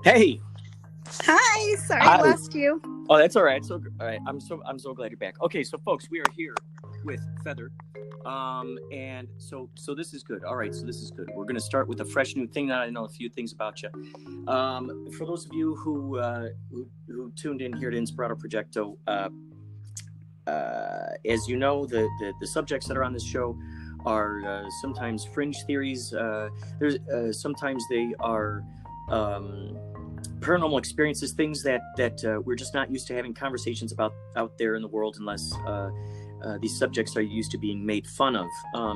Hey, Hi, sorry I hi. lost you. Oh, that's all right. All right. I'm so glad you're back. Okay, so folks, we are here with Feather, and so this is good. All right, so this is good. We're gonna start with a fresh new thing. That I know a few things about you. For those of you who tuned in here to Inspirado Projecto, as you know, the subjects that are on this show are sometimes fringe theories. There's sometimes they are. Um, Paranormal experiences, things that we're just not used to having conversations about out there in the world, unless these subjects are used to being made fun of.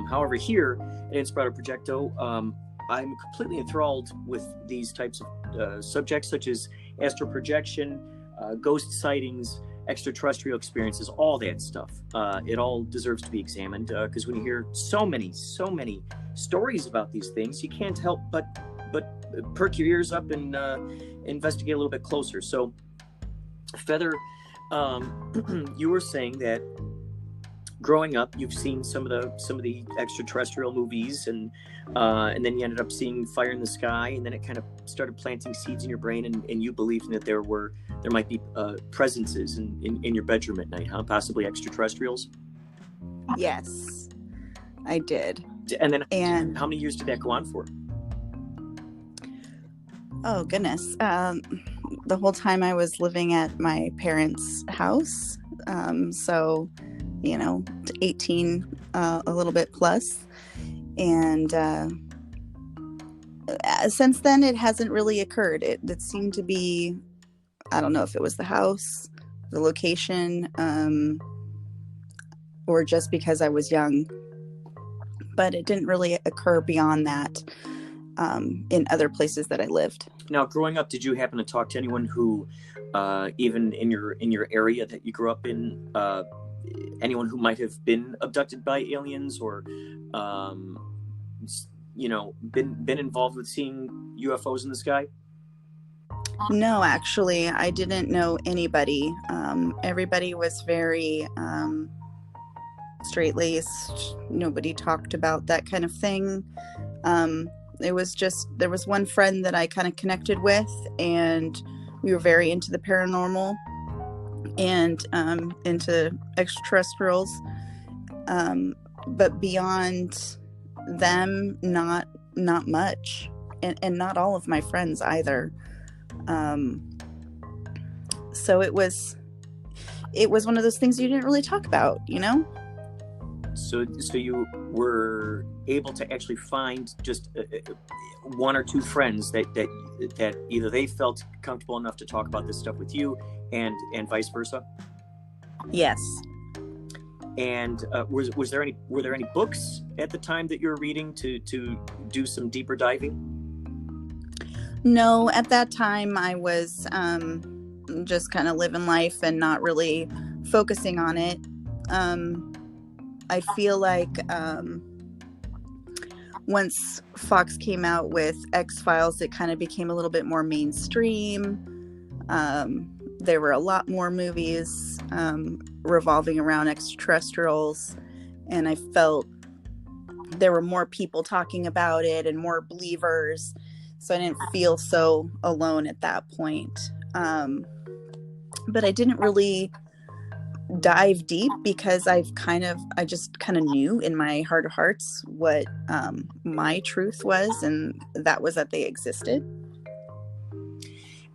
However, here at Inspirado Projecto, I'm completely enthralled with these types of subjects, such as astral projection, ghost sightings, extraterrestrial experiences, all that stuff. It all deserves to be examined, because when you hear so many stories about these things, you can't help but perk your ears up and investigate a little bit closer. So, Feather, you were saying that growing up, you've seen some of the extraterrestrial movies, and then you ended up seeing Fire in the Sky, and then it kind of started planting seeds in your brain, and you believed that there might be presences in your bedroom at night, huh? Possibly extraterrestrials. Yes, I did. And then, And how many years did that go on for? oh goodness, the whole time I was living at my parents' house. So, 18, a little bit plus. And since then, it hasn't really occurred. It seemed to be, I don't know if it was the house, the location, or just because I was young. But it didn't really occur beyond that in other places that I lived. Now, growing up, did you happen to talk to anyone who, even in your area that you grew up in, anyone who might have been abducted by aliens, or, been involved with seeing UFOs in the sky? No, actually, I didn't know anybody. Everybody was very straight-laced. Nobody talked about that kind of thing. It was just, there was one friend that I kind of connected with, and we were very into the paranormal and into extraterrestrials. But beyond them, not much, and not all of my friends either. So it was one of those things you didn't really talk about, So you were able to actually find just one or two friends that either they felt comfortable enough to talk about this stuff with you, and vice versa. Yes. And were there any books at the time that you were reading to do some deeper diving? No, at that time I was just kind of living life and not really focusing on it. I feel like once Fox came out with X-Files, it kind of became a little bit more mainstream. There were a lot more movies revolving around extraterrestrials, and I felt there were more people talking about it and more believers, so I didn't feel so alone at that point. But I didn't really dive deep because I just kind of knew in my heart of hearts what my truth was, and that was that they existed.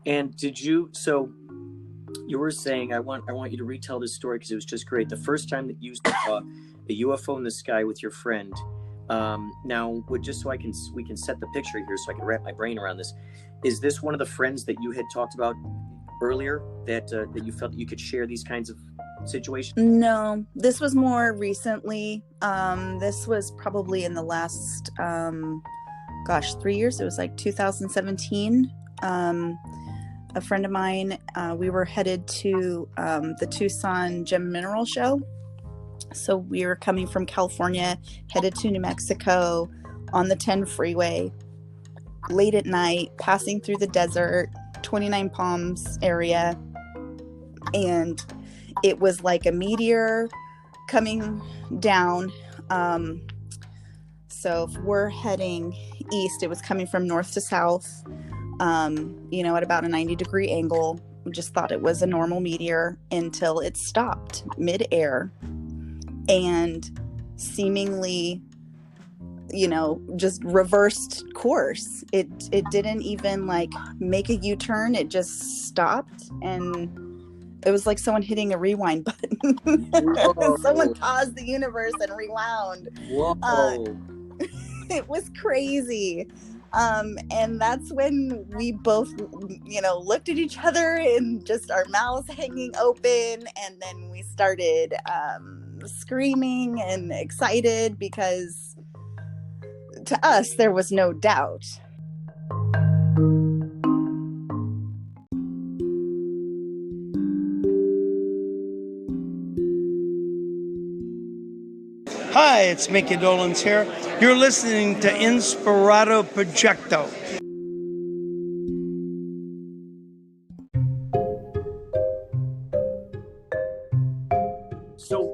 And so you were saying, I want you to retell this story because it was just great. The first time that you saw a UFO in the sky with your friend. Now, just so we can set the picture here, so I can wrap my brain around this. Is this one of the friends that you had talked about earlier that you felt that you could share these kinds of situations? No, this was more recently. This was probably in the last 3 years. It was like 2017. A friend of mine, we were headed to the Tucson Gem and Mineral Show. So we were coming from California, headed to New Mexico on the 10 freeway, late at night, passing through the desert, 29 Palms area. And it was like a meteor coming down. So if we're heading east, it was coming from north to south. at about a 90-degree angle. We just thought it was a normal meteor until it stopped mid-air and seemingly, just reversed course. It didn't even like make a U-turn. It just stopped, and it was like someone hitting a rewind button. Someone paused the universe and rewound. Whoa. It was crazy. And that's when we both, looked at each other and just our mouths hanging open. And then we started screaming and excited because to us, there was no doubt. Hi, it's Mickey Dolans here. You're listening to Inspirado Projecto. So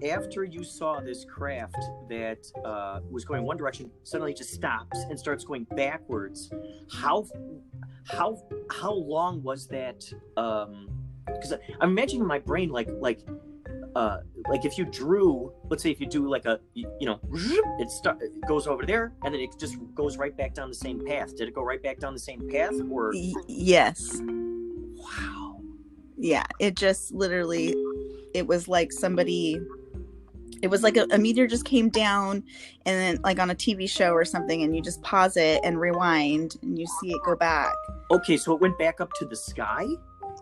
after you saw this craft that was going one direction, suddenly just stops and starts going backwards, how long was that? Because I'm imagining in my brain like if you drew, let's say if you do like it goes over there and then it just goes right back down the same path. Did it go right back down the same path or? Yes. Wow. Yeah, it just literally, it was like a meteor just came down and then like on a TV show or something, and you just pause it and rewind and you see it go back. Okay, so it went back up to the sky?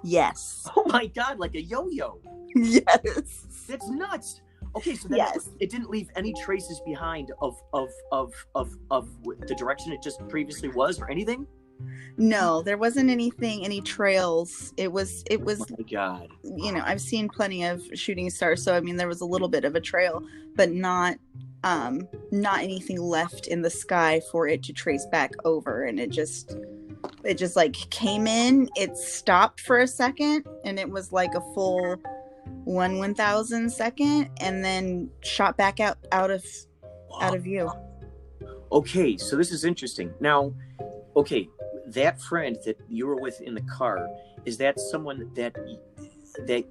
Yes. Oh my God, like a yo-yo. Yes. That's nuts. Okay, so then yes. it didn't leave any traces behind of the direction it just previously was or anything? No, there wasn't any trails. It was Oh my God. I've seen plenty of shooting stars, so I mean there was a little bit of a trail, but not anything left in the sky for it to trace back over. And it just like came in, it stopped for a second, and it was like a full 1/1000 second, and then shot back out of view. Okay, so this is interesting. Now, okay, that friend that you were with in the car, is that someone that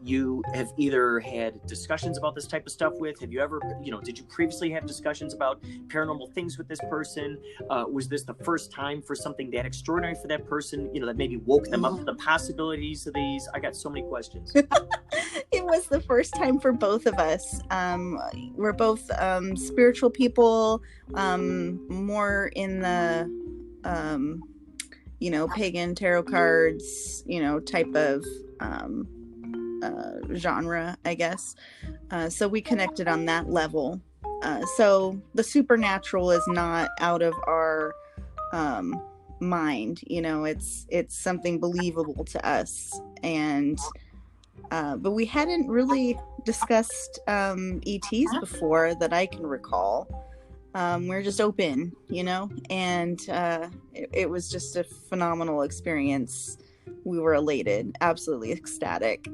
you have either had discussions about this type of stuff with? Have you ever, did you previously have discussions about paranormal things with this person? Was this the first time for something that extraordinary for that person, that maybe woke them up to the possibilities of these? I got so many questions. It was the first time for both of us. We're both spiritual people, more in the, pagan tarot cards, type of genre, I guess. So we connected on that level. So the supernatural is not out of our mind. It's something believable to us. And but we hadn't really discussed ETs before that I can recall. We're just open, and it was just a phenomenal experience. We were elated, absolutely ecstatic.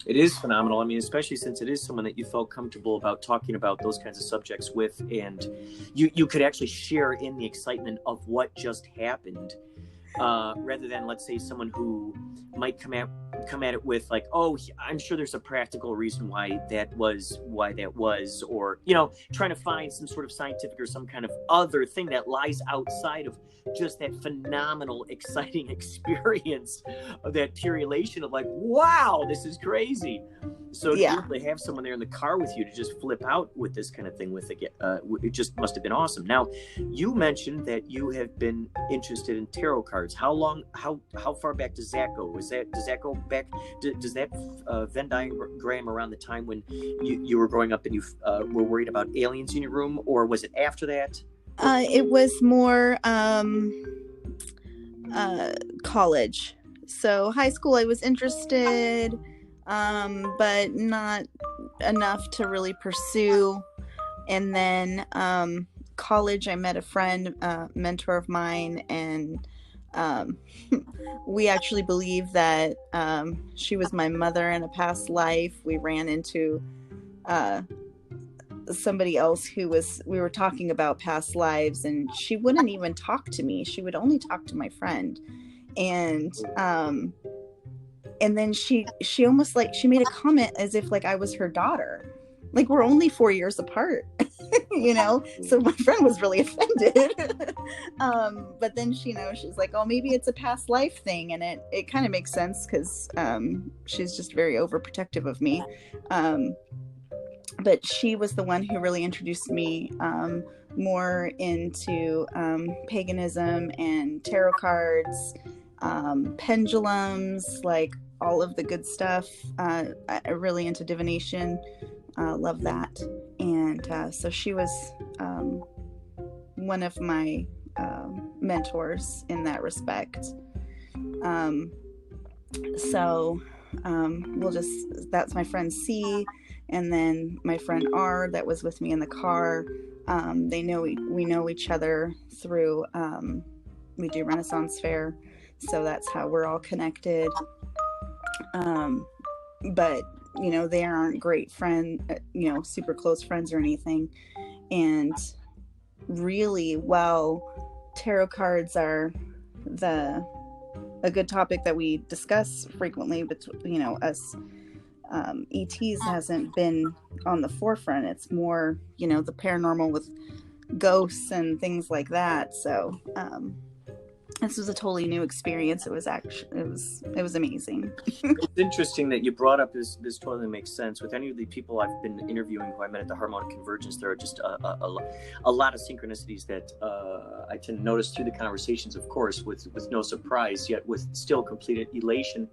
It is phenomenal. I mean, especially since it is someone that you felt comfortable about talking about those kinds of subjects with, and you could actually share in the excitement of what just happened, rather than, let's say, someone who might come at it with like, oh, I'm sure there's a practical reason why that was, or trying to find some sort of scientific or some kind of other thing that lies outside of just that phenomenal, exciting experience of that pure elation of like, wow, this is crazy. So to be able to have someone there in the car with you to just flip out with this kind of thing with it just must have been awesome. Now, you mentioned that you have been interested in tarot cards. How far back does that go? Does that go back? Does that Venn diagram around the time when you were growing up and you were worried about aliens in your room, or was it after that? It was more college. So high school, I was interested, but not enough to really pursue. And then college, I met a friend, mentor of mine, and we actually believe that she was my mother in a past life. We ran into somebody else we were talking about past lives, and she wouldn't even talk to me. She would only talk to my friend. And then she almost like, she made a comment as if like I was her daughter. Like, we're only 4 years apart, you know? So my friend was really offended. But then she's like, oh, maybe it's a past life thing. And it kind of makes sense, because she's just very overprotective of me. But she was the one who really introduced me more into paganism and tarot cards, pendulums, like all of the good stuff. I'm really into divination. Love that. And so she was one of my mentors in that respect. That's my friend C, and then my friend R that was with me in the car. We know each other through, we do Renaissance Fair, so that's how we're all connected. But they aren't great friends, super close friends or anything. And really, while tarot cards are a good topic that we discuss frequently, but us ETs hasn't been on the forefront. It's more, the paranormal with ghosts and things like that. So this was a totally new experience. It was amazing. It's interesting that you brought up this totally makes sense. With any of the people I've been interviewing who I met at the Harmonic Convergence, there are just a lot of synchronicities that I tend to notice through the conversations, of course, with no surprise, yet with still complete elation.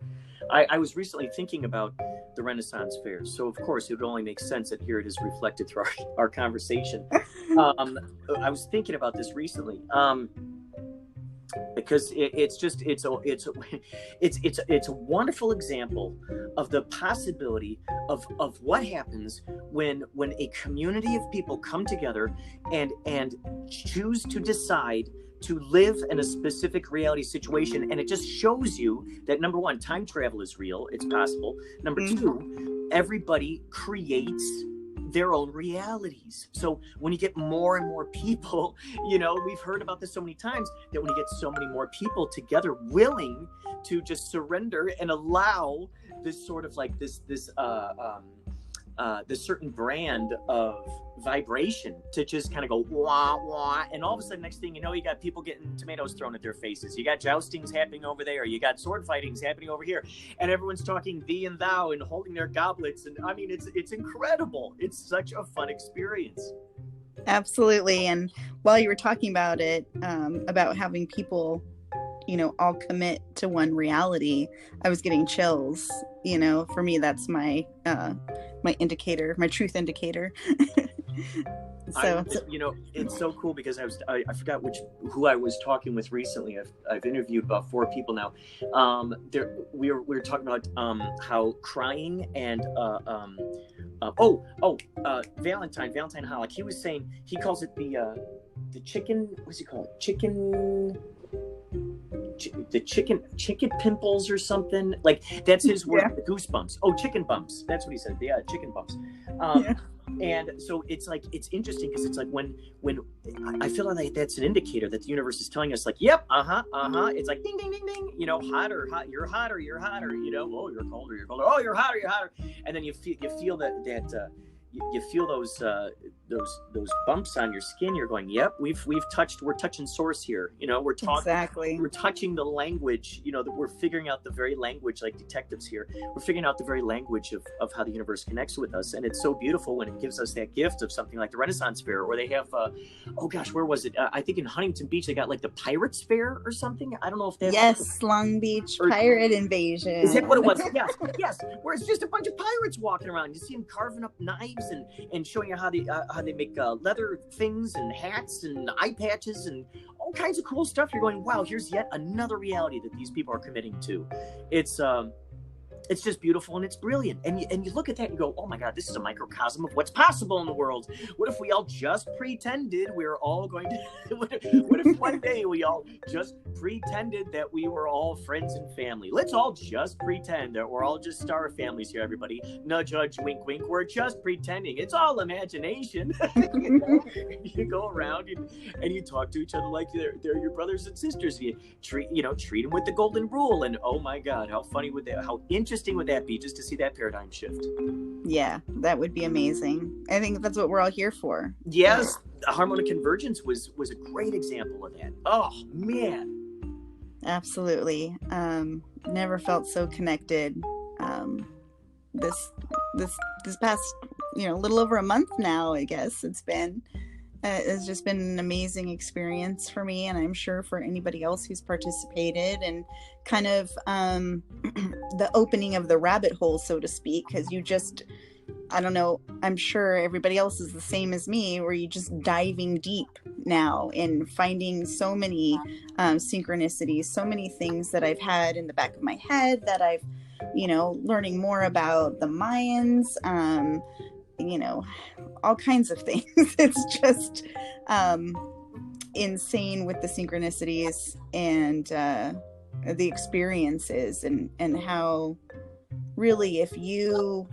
I was recently thinking about the Renaissance Fair, so of course it would only make sense that here it is reflected through our conversation. I was thinking about this recently. Because it's a wonderful example of the possibility of what happens when a community of people come together and choose to decide to live in a specific reality situation. And it just shows you that, number one, time travel is real. It's possible. Number two, everybody creates their own realities. So when you get more and more people, we've heard about this so many times, that when you get so many more people together willing to just surrender and allow this sort of like this certain brand of vibration to just kind of go wah wah, and all of a sudden, next thing you know, you got people getting tomatoes thrown at their faces, you got joustings happening over there, you got sword fightings happening over here, and everyone's talking thee and thou and holding their goblets, and I mean, it's incredible. It's such a fun experience. Absolutely. And while you were talking about it, about having people all commit to one reality, I was getting chills. For me, that's my indicator, my truth indicator. So it's so cool, because I forgot who I was talking with recently. I've interviewed about 4 people now. We were talking about how crying and Valentine Hollick, he was saying, he calls it the chicken, what's he call it, the chicken pimples or something, like that's his word. The goosebumps. Chicken bumps, that's what he said. Chicken bumps. And so it's interesting, because it's like when I feel like that's an indicator that the universe is telling us, like, yep, it's like ding ding ding ding, you're hotter, you're you're colder, oh, you're hotter, and then you feel that you feel those bumps on your skin. You're going, yep, we're touching source here. We're talking, exactly. We're touching the language, that we're figuring out the very language, like detectives here. We're figuring out the very language of how the universe connects with us. And it's so beautiful when it gives us that gift of something like the Renaissance Fair, where they have, where was it? I think in Huntington Beach, they got like the Pirates Fair or something. I don't know if that's... Yes, Long Beach Pirate Invasion. Is that what it was? Yes. Where it's just a bunch of pirates walking around. You see them carving up knives and showing you how they make leather things and hats and eye patches and all kinds of cool stuff. You're going, wow, here's yet another reality that these people are committing to. It's It's just beautiful and it's brilliant. And you look at that and go, oh my God, this is a microcosm of what's possible in the world. What if we all just pretended we were all going to, what if one day we all just pretended that we were all friends and family? Let's all just pretend that we're all just star families here, everybody. Nudge, nudge, wink, wink. We're just pretending. It's all imagination. You go around and you talk to each other like they're your brothers and sisters. You treat them with the golden rule. And oh my God, how funny would that, how interesting would that be just to see that paradigm shift? Yeah, that would be amazing. I think that's what we're all here for. Yes, harmonic convergence was a great example of that. Oh man, absolutely. Never felt so connected. This past little over a month now, I guess it's been. It's just been an amazing experience for me, and I'm sure for anybody else who's participated, and kind of the opening of the rabbit hole, so to speak, because I don't know, I'm sure everybody else is the same as me, where you're just diving deep now and finding so many synchronicities, so many things that I've had in the back of my head that I've, learning more about the Mayans, all kinds of things. It's just insane with the synchronicities and the experiences, and how really, if you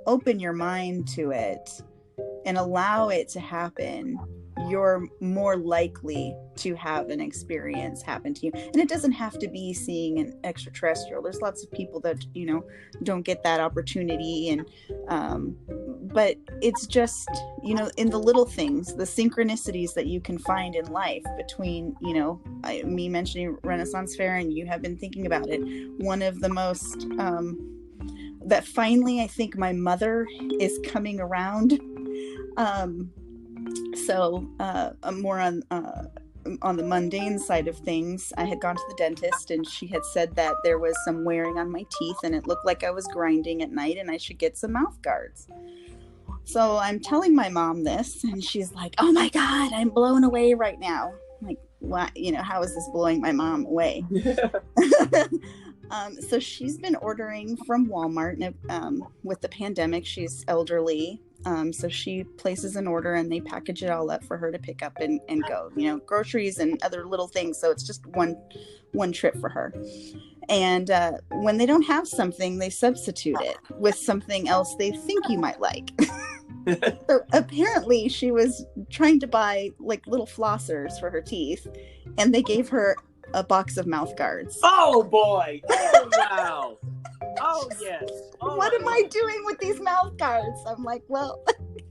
open your mind to it and allow it to happen, you're more likely to have an experience happen to you. And it doesn't have to be seeing an extraterrestrial. There's lots of people that don't get that opportunity, and but it's just in the little things, the synchronicities that you can find in life between me mentioning Renaissance Fair, and you have been thinking about it. One of the most that finally, I think my mother is coming around. So more on the mundane side of things, I had gone to the dentist, and she had said that there was some wearing on my teeth, and it looked like I was grinding at night, and I should get some mouth guards. So I'm telling my mom this, and she's like, "Oh my God, I'm blown away right now." I'm like, what? How is this blowing my mom away? So she's been ordering from Walmart, and with the pandemic, she's elderly. So she places an order, and they package it all up for her to pick up and go, groceries and other little things. So it's just one trip for her. And when they don't have something, they substitute it with something else they think you might like. So apparently she was trying to buy like little flossers for her teeth, and they gave her a box of mouth guards. Oh boy. Oh wow. Oh yes. Oh, what am I doing with these mouth guards? I'm like, well,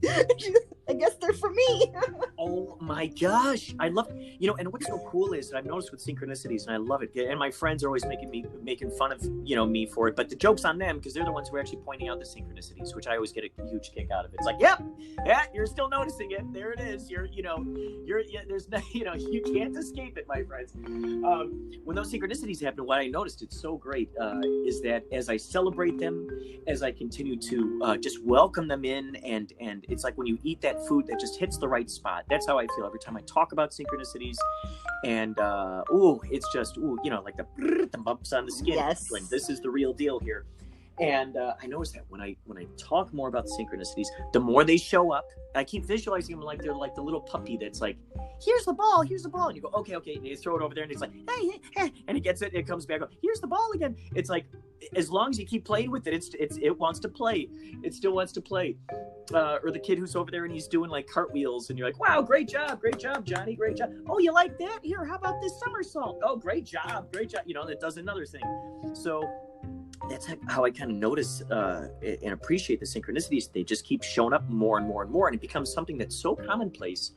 I guess they're for me. Oh my gosh. I love, and what's so cool is that I've noticed with synchronicities, and I love it. And my friends are always making fun of, me for it, but the joke's on them, because they're the ones who are actually pointing out the synchronicities, which I always get a huge kick out of. It's like, yep, yeah, you're still noticing it. There it is. There's no, you can't escape it, my friends. When those synchronicities happen, what I noticed, it's so great, is that as I celebrate them, as I continue to just welcome them in, and it's like when you eat that food that just hits the right spot. That's how I feel every time I talk about synchronicities. And it's just like the bumps on the skin. Yes. Like, this is the real deal here. And I noticed that when I talk more about the synchronicities, the more they show up, I keep visualizing them like they're like the little puppy that's like, here's the ball, and you go, okay, and you throw it over there, and it's like, hey, and he gets it, and it comes back, here's the ball again. It's like, as long as you keep playing with it, it wants to play. It still wants to play. Or the kid who's over there and he's doing like cartwheels, and you're like, wow, great job, Johnny, great job. Oh, you like that? Here, how about this somersault? Oh, great job. It does another thing. So that's how I kind of notice and appreciate the synchronicities. They just keep showing up more and more and more, and it becomes something that's so commonplace.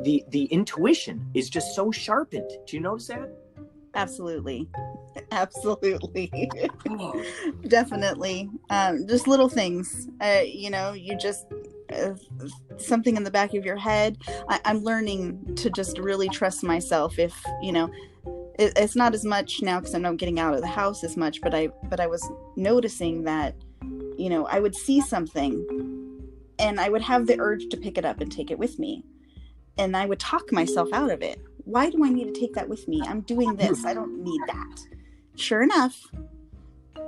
The intuition is just so sharpened. Do you notice that? Absolutely. Definitely. Just little things, you just something in the back of your head. I'm learning to just really trust myself. If it's not as much now because I'm not getting out of the house as much, but I was noticing that I would see something and I would have the urge to pick it up and take it with me, and I would talk myself out of it. Why do I need to take that with me? I'm doing this. I don't need that. Sure enough,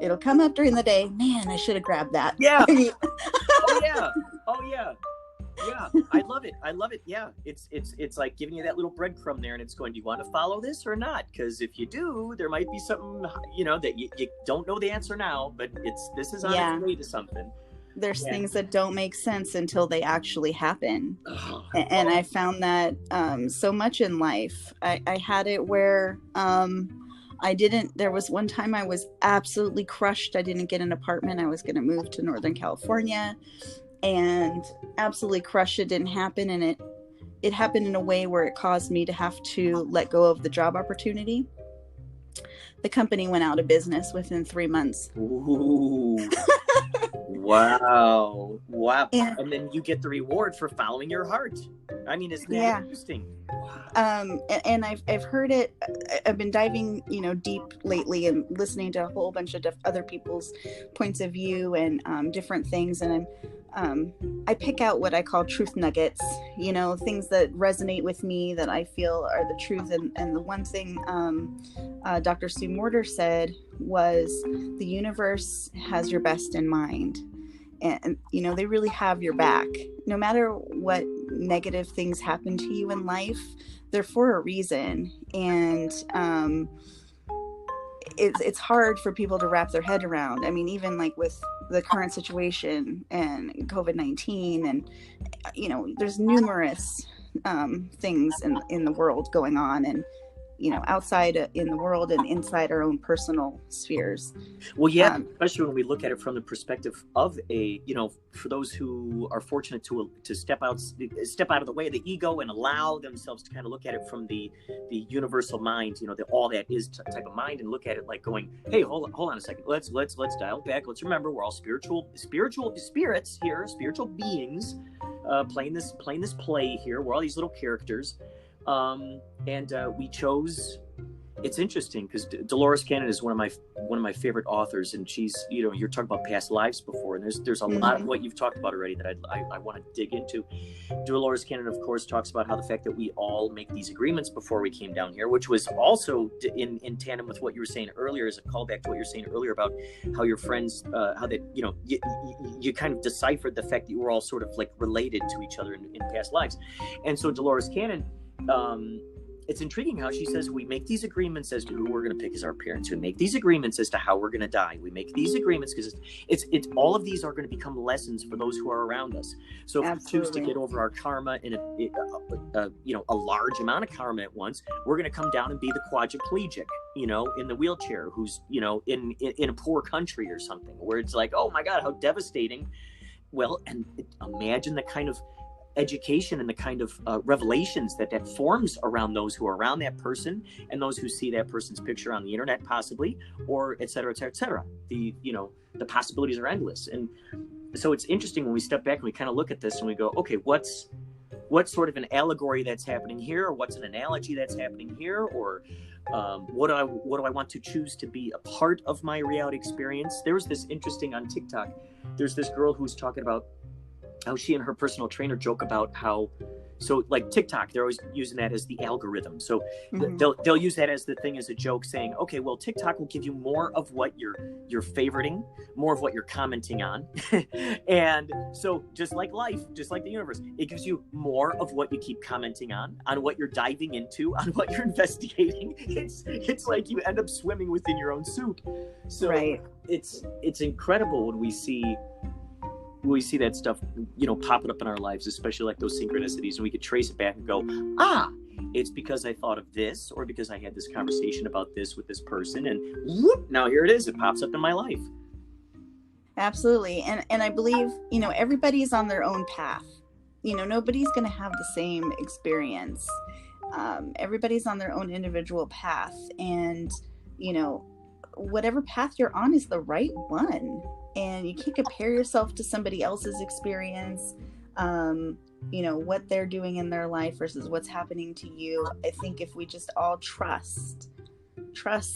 it'll come up during the day. Man, I should have grabbed that. Yeah. Oh yeah. Oh yeah. Yeah, I love it. I love it. Yeah, it's like giving you that little breadcrumb there, and it's going, do you want to follow this or not? Because if you do, there might be something, that you don't know the answer now, but this is on its way to something. There's things that don't make sense until they actually happen. And I found that so much in life. I had it where there was one time I was absolutely crushed. I didn't get an apartment. I was going to move to Northern California. And absolutely crushed. It didn't happen, and it happened in a way where it caused me to have to let go of the job opportunity. The company went out of business within 3 months. Ooh. Wow. And then you get the reward for following your heart. I mean, isn't that interesting? Wow. And I've heard it. I've been diving, deep lately and listening to a whole bunch of other people's points of view and different things. And I pick out what I call truth nuggets, things that resonate with me that I feel are the truth. And the one thing Dr. Sue Morter said was, the universe has your best in mind. And they really have your back. No matter what negative things happen to you in life, they're for a reason. And it's hard for people to wrap their head around. I mean, even like with the current situation and COVID-19, and there's numerous things in the world going on, and outside in the world and inside our own personal spheres. Well, yeah, especially when we look at it from the perspective of for those who are fortunate to step out of the way of the ego and allow themselves to kind of look at it from the universal mind, all that is type of mind, and look at it like going, hey, hold on a second, let's dial it back. Let's remember we're all spiritual spirits here, spiritual beings, playing this play here. We're all these little characters. And we chose. It's interesting because Dolores Cannon is one of my favorite authors, and she's you're talking about past lives before, and there's a lot of what you've talked about already that I want to dig into. Dolores Cannon, of course, talks about how the fact that we all make these agreements before we came down here, which was also in tandem with what you were saying earlier, as a callback to what you were saying earlier about how your friends, how that you kind of deciphered the fact that you were all sort of like related to each other in past lives, and so Dolores Cannon. It's intriguing how she says we make these agreements as to who we're going to pick as our parents. We make these agreements as to how we're going to die. We make these agreements because it's all of these are going to become lessons for those who are around us. So if we choose to get over our karma in a large amount of karma at once, we're going to come down and be the quadriplegic, in the wheelchair, who's in a poor country or something, where it's like, oh my God, how devastating. Well, and imagine the kind of education and the kind of revelations that forms around those who are around that person and those who see that person's picture on the internet, possibly, or et cetera, et cetera, et cetera. The possibilities are endless. And so it's interesting when we step back and we kind of look at this and we go, okay, what's sort of an allegory that's happening here, or what's an analogy that's happening here, or what do I want to choose to be a part of my reality experience? There was this interesting on TikTok. There's this girl who's talking about how she and her personal trainer joke about how, so like TikTok, they're always using that as the algorithm. So they'll use that as the thing, as a joke, saying, okay, well, TikTok will give you more of what you're favoriting, more of what you're commenting on. And so just like life, just like the universe, it gives you more of what you keep commenting on what you're diving into, on what you're investigating. It's like you end up swimming within your own soup. So it's incredible when we see that stuff, popping up in our lives, especially like those synchronicities, and we could trace it back and go, it's because I thought of this, or because I had this conversation about this with this person, and whoop, now here it is. It pops up in my life. Absolutely. And I believe, everybody's on their own path. Nobody's going to have the same experience. Everybody's on their own individual path, and, whatever path you're on is the right one. And you can't compare yourself to somebody else's experience, what they're doing in their life versus what's happening to you. I think if we just all trust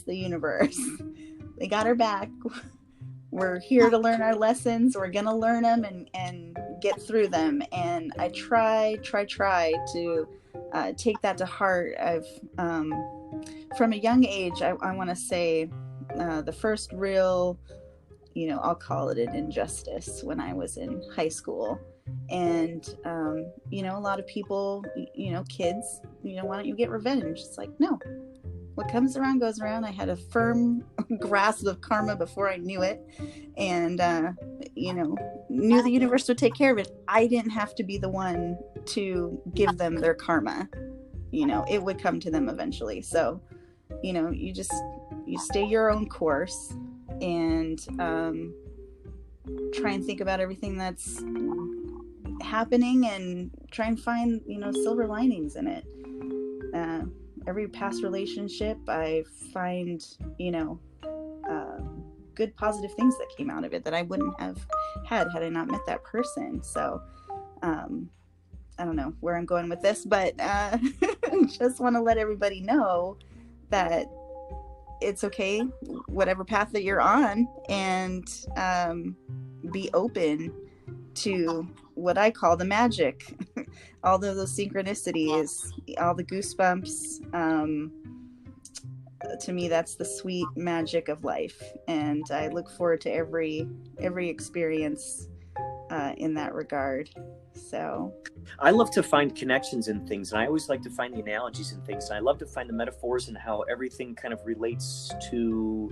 the universe, they got our back. We're here to learn our lessons. We're going to learn them and get through them. And I try to take that to heart. I've, from a young age, I want to say, the first real, I'll call it an injustice when I was in high school. And, a lot of people, kids, why don't you get revenge? It's like, no, what comes around goes around. I had a firm grasp of karma before I knew it, and, knew the universe would take care of it. I didn't have to be the one to give them their karma. It would come to them eventually. So, you stay your own course and try and think about everything that's happening and try and find, silver linings in it. Every past relationship, I find, good positive things that came out of it that I wouldn't have had I not met that person. So, I don't know where I'm going with this, but just want to let everybody know that it's okay, whatever path that you're on, and be open to what I call the magic. All of those synchronicities, all the goosebumps. To me, that's the sweet magic of life, and I look forward to every experience in that regard. So I love to find connections in things, and I always like to find the analogies in things, and I love to find the metaphors and how everything kind of relates to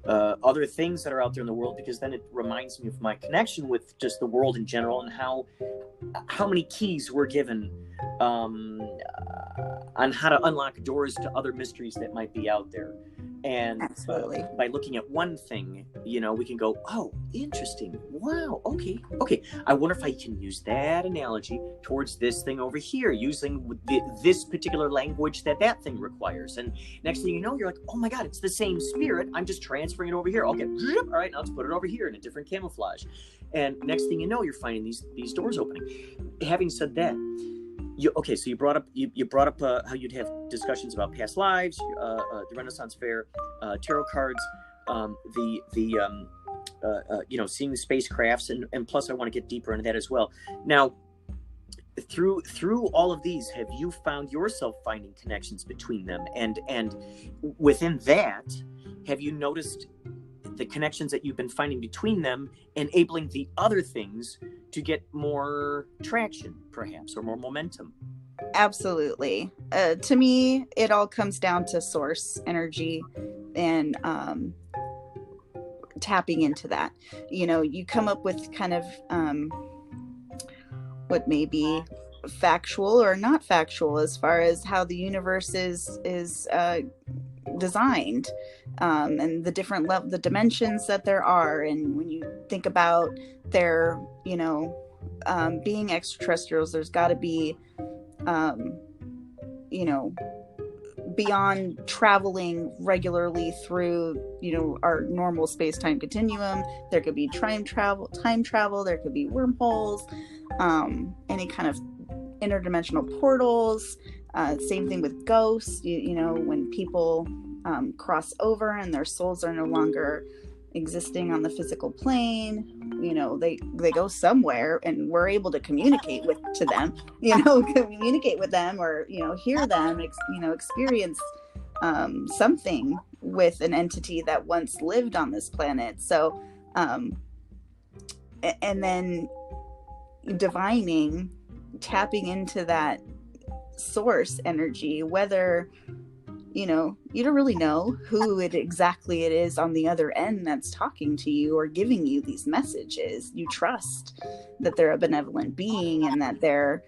other things that are out there in the world, because then it reminds me of my connection with just the world in general, and how many keys we're given on how to unlock doors to other mysteries that might be out there. And by looking at one thing, we can go, oh, interesting. Wow. Okay. I wonder if I can use that analogy towards this thing over here, using this particular language that thing requires. And next thing you know, you're like, oh my God, it's the same spirit. I'm just transferring it over here. Okay. All right. Now let's put it over here in a different camouflage. And next thing you know, you're finding these doors opening. Having said that, so you brought up how you'd have discussions about past lives, the Renaissance Fair, tarot cards, seeing the spacecrafts, and plus I want to get deeper into that as well. Now, through all of these, have you found yourself finding connections between them, and within that, have you noticed the connections that you've been finding between them enabling the other things to get more traction, perhaps, or more momentum? Absolutely. To me, it all comes down to source energy and tapping into that. You come up with kind of what may be factual or not factual as far as how the universe is designed, and the different the dimensions that there are. And when you think about their being extraterrestrials, there's got to be beyond traveling regularly through our normal space-time continuum, there could be time travel, there could be wormholes, any kind of interdimensional portals. Same thing with ghosts. When people cross over and their souls are no longer existing on the physical plane, they go somewhere, and we're able to communicate with them, or hear them, experience something with an entity that once lived on this planet. So and then divining, tapping into that source energy, whether you don't really know who exactly it is on the other end that's talking to you or giving you these messages. You trust that they're a benevolent being, and that they're,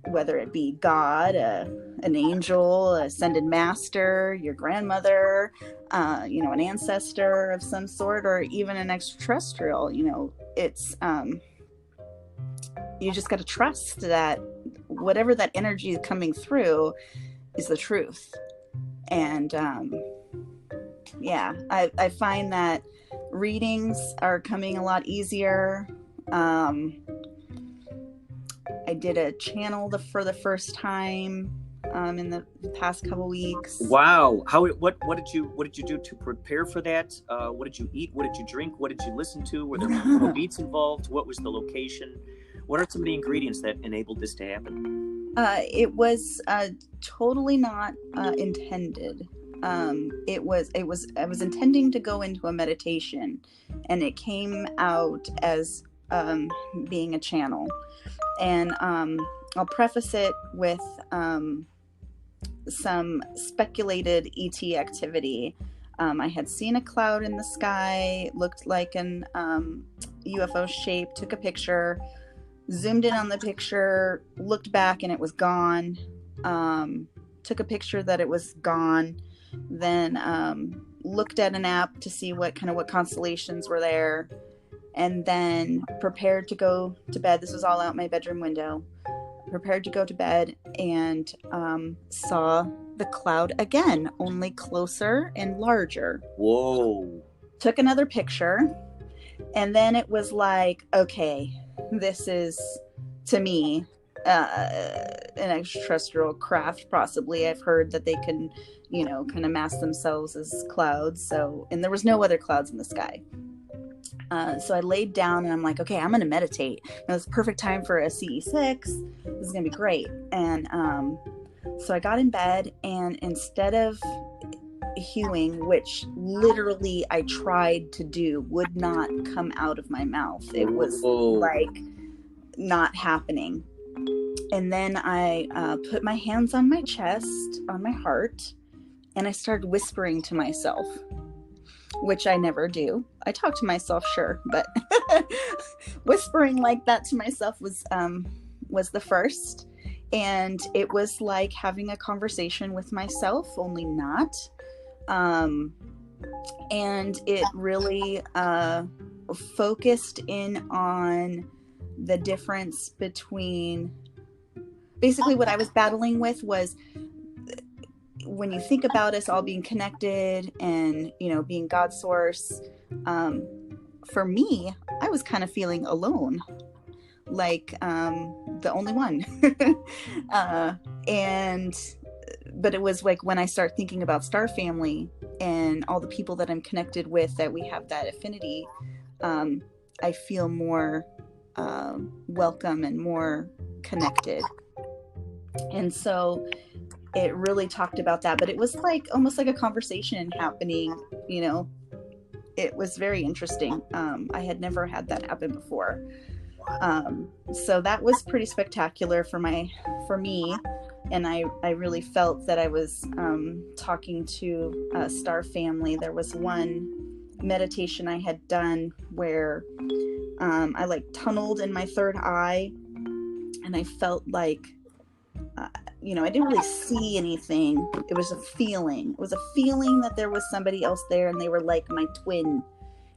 whether it be God, an angel, ascended master, your grandmother, an ancestor of some sort, or even an extraterrestrial. It's you just got to trust that whatever that energy is coming through is the truth. And I find that readings are coming a lot easier. I did a channel for the first time in the past couple weeks. Wow! What did you do to prepare for that? What did you eat? What did you drink? What did you listen to? Were there multiple beats involved? What was the location? What are some of the ingredients that enabled this to happen? It was totally not intended. I was intending to go into a meditation, and it came out as being a channel. And I'll preface it with some speculated ET activity. I had seen a cloud in the sky, looked like an UFO shape, took a picture, zoomed in on the picture, looked back, and it was gone. Took a picture that it was gone, then looked at an app to see what constellations were there, and then prepared to go to bed. This was all out my bedroom window. Prepared to go to bed, and saw the cloud again, only closer and larger. Whoa. Took another picture, and then it was like, okay, this is, to me, an extraterrestrial craft, possibly. I've heard that they can, kind of mask themselves as clouds. So, and there was no other clouds in the sky. So I laid down, and I'm like, okay, I'm going to meditate. It's the perfect time for a CE6. This is going to be great. And so I got in bed, and instead of hewing, which literally I tried to do, would not come out of my mouth. It was like not happening. And then I put my hands on my chest, on my heart, and I started whispering to myself, which I never do. I talk to myself, sure, but whispering like that to myself was the first. And it was like having a conversation with myself, only not. And it really focused in on the difference between, basically what I was battling with was, when you think about us all being connected and, being God source, for me, I was kind of feeling alone, like the only one. But it was like when I start thinking about Star Family and all the people that I'm connected with, that we have that affinity, I feel more welcome and more connected. And so it really talked about that, but it was like almost like a conversation happening, It was very interesting. I had never had that happen before. So that was pretty spectacular for me. And I really felt that I was talking to Star Family. There was one meditation I had done where I like tunneled in my third eye, and I felt like, I didn't really see anything. It was a feeling. It was a feeling that there was somebody else there, and they were like my twin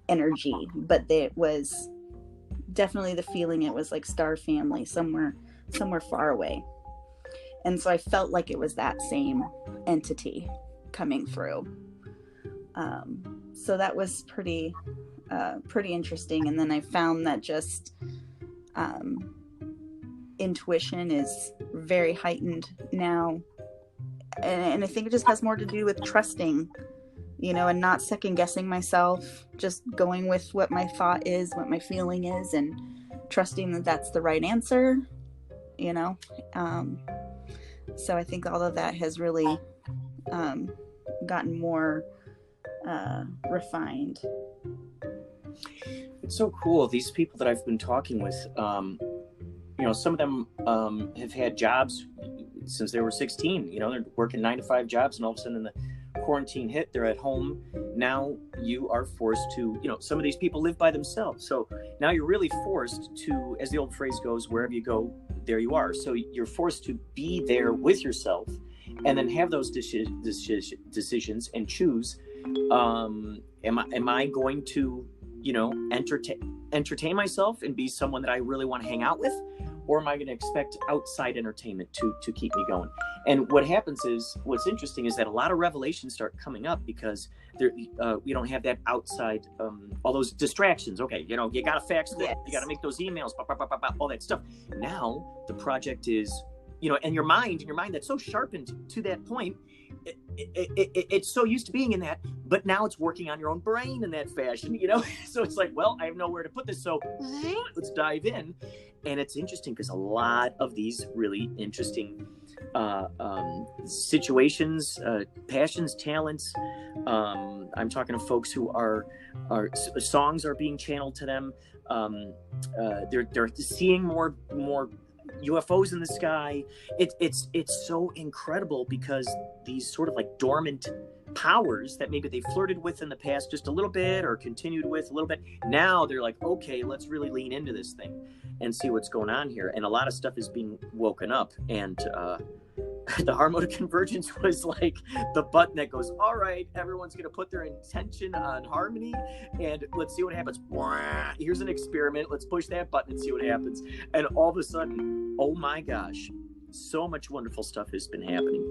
energy. But it was definitely the feeling. It was like Star Family, somewhere far away. And so I felt like it was that same entity coming through. So that was pretty interesting. And then I found that just intuition is very heightened now, and I think it just has more to do with trusting, and not second guessing myself, just going with what my thought is, what my feeling is, and trusting that that's the right answer. So I think all of that has really gotten more refined. It's so cool. These people that I've been talking with, some of them have had jobs since they were 16. They're working 9-to-5 jobs, and all of a sudden the quarantine hit, they're at home. Now you are forced to, some of these people live by themselves. So now you're really forced to, as the old phrase goes, wherever you go, there you are. So you're forced to be there with yourself, and then have those decisions and choose, am I going to, entertain myself and be someone that I really want to hang out with? Or am I going to expect outside entertainment to keep me going? And what happens is, what's interesting is that a lot of revelations start coming up because we don't have that outside, all those distractions. Okay, you got to fax that, you got to make those emails, all that stuff. Now the project is, and your mind that's so sharpened to that point, it's so used to being in that, but now it's working on your own brain in that fashion, so it's like, well, I have nowhere to put this, so let's dive in. And it's interesting because a lot of these really interesting situations, passions, talents, I'm talking to folks who are songs are being channeled to them. They're seeing more UFOs in the sky. It's so incredible because these sort of like dormant powers that maybe they flirted with in the past just a little bit or continued with a little bit, now they're like, okay, let's really lean into this thing and see what's going on here. And a lot of stuff is being woken up, and the harmonic convergence was like the button that goes, all right, everyone's going to put their intention on harmony and let's see what happens. Here's an experiment. Let's push that button and see what happens. And all of a sudden, oh my gosh, so much wonderful stuff has been happening.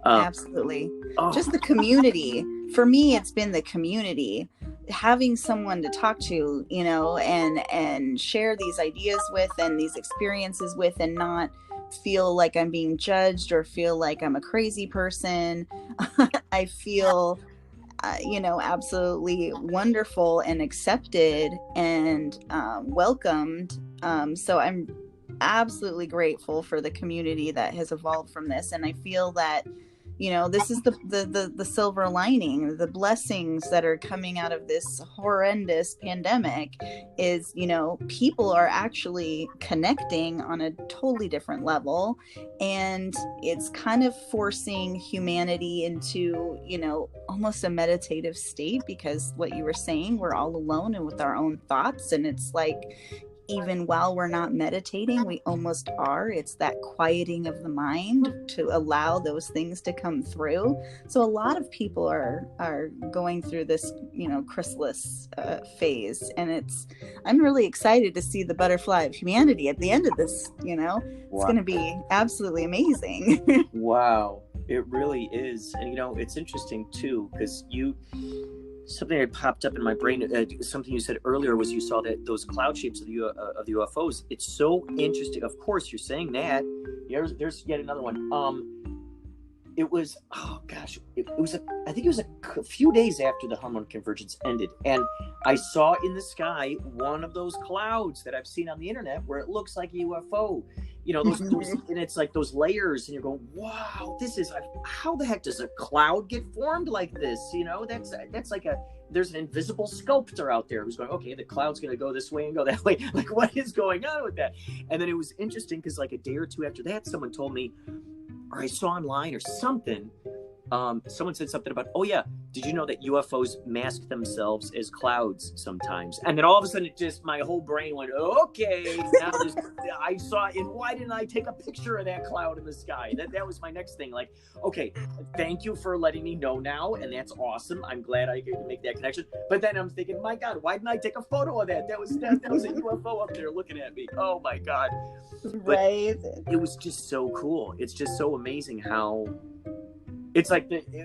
Absolutely. Just the community. For me, it's been the community. Having someone to talk to, and share these ideas with and these experiences with, and not feel like I'm being judged or feel like I'm a crazy person. I feel, absolutely wonderful and accepted and welcomed. So I'm absolutely grateful for the community that has evolved from this. And I feel that, this is the silver lining, the blessings that are coming out of this horrendous pandemic is, people are actually connecting on a totally different level. And it's kind of forcing humanity into, almost a meditative state, because what you were saying, we're all alone and with our own thoughts. And it's like, even while we're not meditating, we almost are. It's that quieting of the mind to allow those things to come through. So a lot of people are going through this, chrysalis phase, and I'm really excited to see the butterfly of humanity at the end of this. It's going to be absolutely amazing. Wow, it really is. And it's interesting too, because something that popped up in my brain, something you said earlier, was you saw that those cloud shapes of the UFOs. It's so interesting. Of course, you're saying that. There's yet another one. It was, oh gosh, I think it was a few days after the harmonic convergence ended, and I saw in the sky one of those clouds that I've seen on the internet where it looks like a UFO. Those, and it's like those layers, and you're going, wow, how the heck does a cloud get formed like this? That's like there's an invisible sculptor out there who's going, okay, the cloud's going to go this way and go that way. Like, what is going on with that? And then it was interesting because like a day or two after that, someone told me, or I saw online or something, someone said something about, oh yeah, did you know that UFOs mask themselves as clouds sometimes? And then all of a sudden, my whole brain went, okay, now I saw it, and why didn't I take a picture of that cloud in the sky? That was my next thing. Like, okay, thank you for letting me know now, and that's awesome. I'm glad I could make that connection. But then I'm thinking, my God, why didn't I take a photo of that? That was a UFO up there looking at me. Oh my God. Right. But it was just so cool. It's just so amazing how it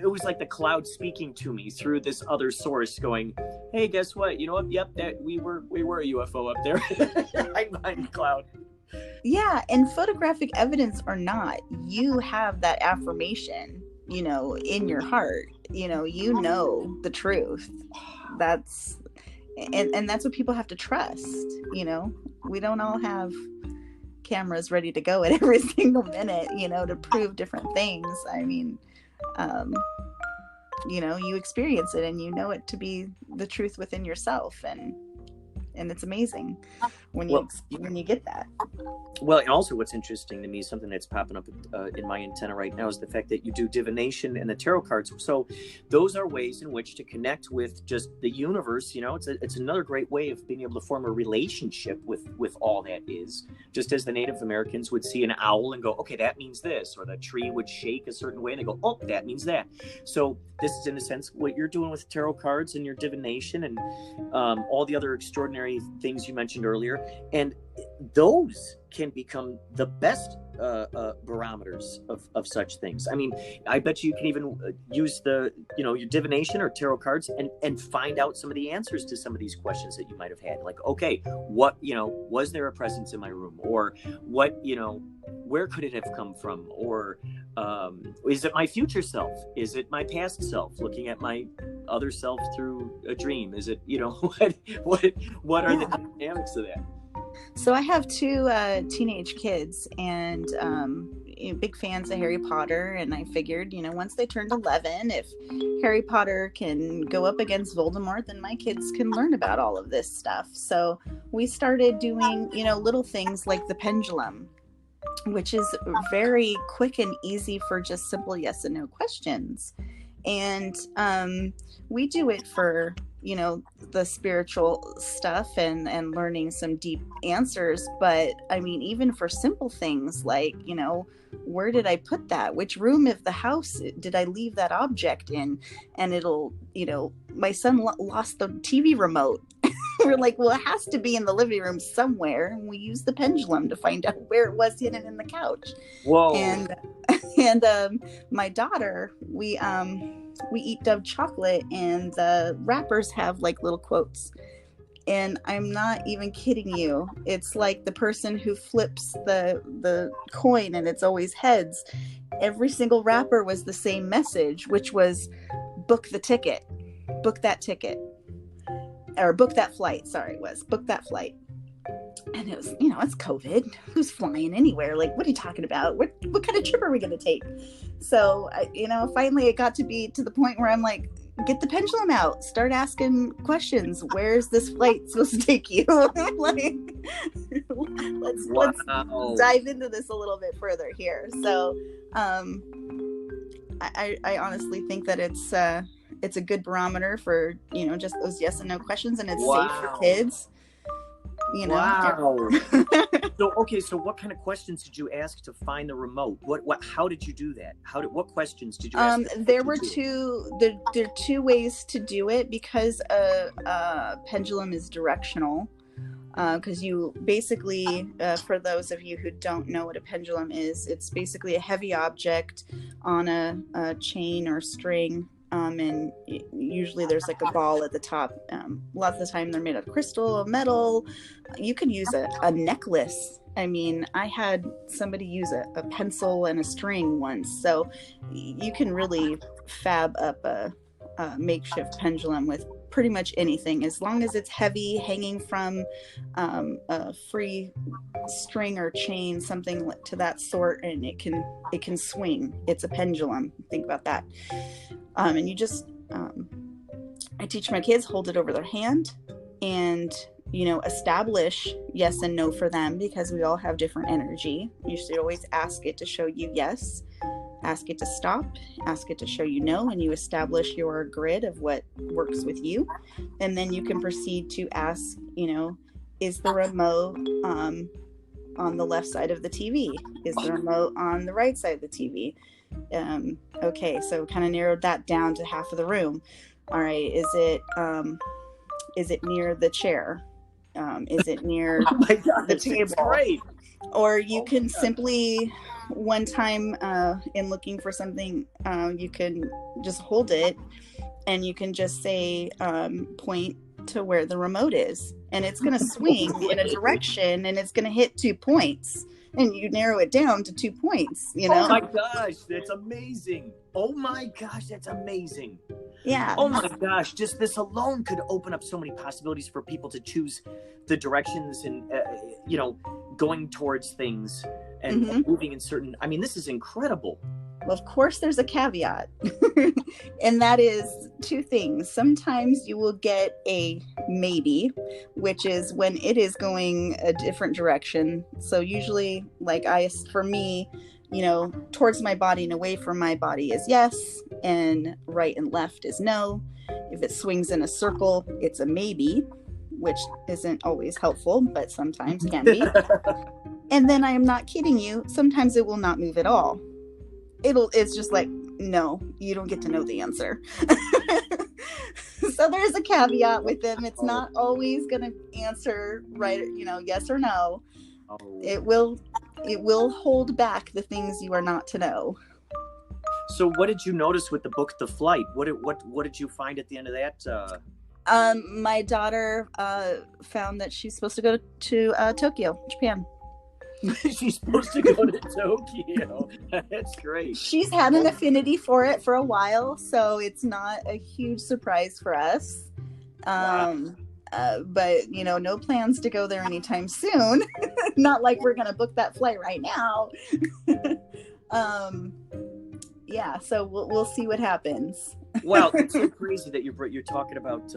was like the cloud speaking to me through this other source, going, "Hey, guess what? You know what? Yep, that we were a UFO up there right behind the cloud." Yeah, and photographic evidence or not, you have that affirmation, in your heart. You know the truth. That's what people have to trust. We don't all have cameras ready to go at every single minute, to prove different things. I mean, you experience it and you know it to be the truth within yourself, and it's amazing when you get that. Well, and also what's interesting to me, something that's popping up in my antenna right now, is the fact that you do divination and the tarot cards. So those are ways in which to connect with just the universe. It's another great way of being able to form a relationship with all that is. Just as the Native Americans would see an owl and go, okay, that means this, or the tree would shake a certain way and they go, oh, that means that. So this is in a sense what you're doing with tarot cards and your divination and all the other extraordinary things you mentioned earlier. And those can become the best barometers of such things. I mean, I bet you can even use your divination or tarot cards and find out some of the answers to some of these questions that you might have had. Like, okay, what, was there a presence in my room? Or what, where could it have come from? Or is it my future self? Is it my past self looking at my other self through a dream? Is it, what are the dynamics of that? So I have two teenage kids, and big fans of Harry Potter, and I figured, once they turned 11, if Harry Potter can go up against Voldemort, then my kids can learn about all of this stuff. So we started doing, little things like the pendulum, which is very quick and easy for just simple yes and no questions. And we do it for the spiritual stuff and learning some deep answers. But I mean, even for simple things like, where did I put that? Which room of the house did I leave that object in? And it'll, my son lost the TV remote. We're like, well, it has to be in the living room somewhere. And we use the pendulum to find out where it was hidden in the couch. Whoa. And my daughter, we eat Dove chocolate, and the wrappers have like little quotes. And I'm not even kidding you. It's like the person who flips the coin and it's always heads. Every single wrapper was the same message, which was book the ticket, book that ticket, or book that flight. Sorry, it was book that flight. And it was, it's COVID. Who's flying anywhere? Like, what are you talking about? What kind of trip are we going to take? So, finally it got to be to the point where I'm like, get the pendulum out. Start asking questions. Where's this flight supposed to take you? Like, let's dive into this a little bit further here. So, I honestly think that it's a good barometer for, just those yes and no questions, and it's safe for kids. Wow. So what kind of questions did you ask to find the remote? How did you do that? What questions did you ask? There are two ways to do it, because a pendulum is directional. Because you basically, for those of you who don't know what a pendulum is, it's basically a heavy object on a chain or string. And usually there's like a ball at the top. A lot of the time they're made of crystal, metal. You could use a necklace. I mean, I had somebody use a pencil and a string once. So you can really fab up a makeshift pendulum with pretty much anything, as long as it's heavy, hanging from a free string or chain, something to that sort, and it can swing. It's a pendulum. Think about that. And you just, I teach my kids, hold it over their hand, and establish yes and no for them, because we all have different energy. You should always ask it to show you yes, ask it to stop, ask it to show you no, and you establish your grid of what works with you. And then you can proceed to ask, is the remote on the left side of the TV? Is the remote on the right side of the TV? Okay, so kind of narrowed that down to half of the room. All right, is it near the chair? Is it near the table? Great. Or you can simply, one time in looking for something, you can just hold it, and you can just say, point to where the remote is, and it's going to swing in a direction, and it's going to hit 2 points, and you narrow it down to 2 points. Oh my gosh, that's amazing! Oh my gosh, that's amazing! Yeah. Oh my gosh, just this alone could open up so many possibilities for people to choose the directions and going towards things and moving in certain. I mean, this is incredible. Well, of course, there's a caveat, and that is two things. Sometimes you will get a maybe, which is when it is going a different direction. So usually, for me, towards my body and away from my body is yes, and right and left is no. If it swings in a circle, it's a maybe, which isn't always helpful, but sometimes can be. And then I am not kidding you. Sometimes it will not move at all. It's just like, no, you don't get to know the answer. So there's a caveat with them. It's not always going to answer right, yes or no. Oh. It will hold back the things you are not to know. So what did you notice with the book, The Flight? What did you find at the end of that? My daughter found that she's supposed to go to Tokyo, Japan. She's supposed to go to Tokyo. That's great. She's had an affinity for it for a while, so it's not a huge surprise for us. Wow. But no plans to go there anytime soon. Not like we're gonna book that flight right now. Yeah, so we'll see what happens. Wow, it's so crazy that you're talking about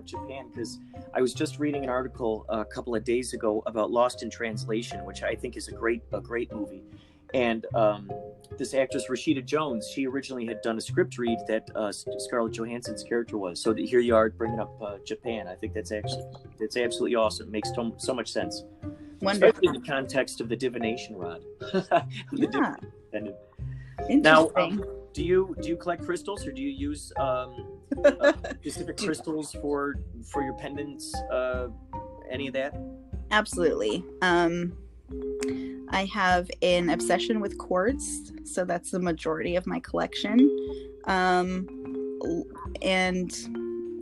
Japan, because I was just reading an article a couple of days ago about Lost in Translation, which I think is a great movie. And this actress Rashida Jones, she originally had done a script read that Scarlett Johansson's character was. So here you are bringing up Japan. I think that's absolutely awesome. It makes so much sense, Wonderful. especially in the context of the divination rod. Yeah. Now, Interesting. do you collect crystals, or do you use specific crystals for your pendants? Any of that? Absolutely. I have an obsession with quartz, so that's the majority of my collection. And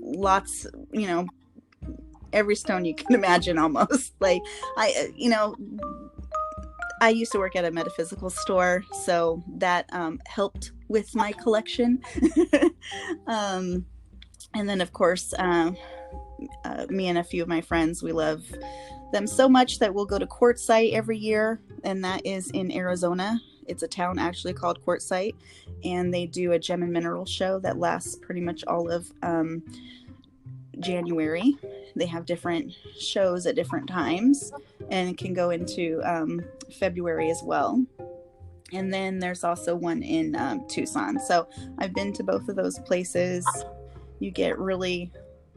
lots, every stone you can imagine almost. Like I used to work at a metaphysical store, so that helped with my collection. And then, of course, me and a few of my friends, we love them so much that we'll go to Quartzsite every year, and that is in Arizona. It's a town actually called Quartzsite, and they do a gem and mineral show that lasts pretty much all of January. They have different shows at different times, and it can go into February as well. And then there's also one in Tucson. So I've been to both of those places. You get really,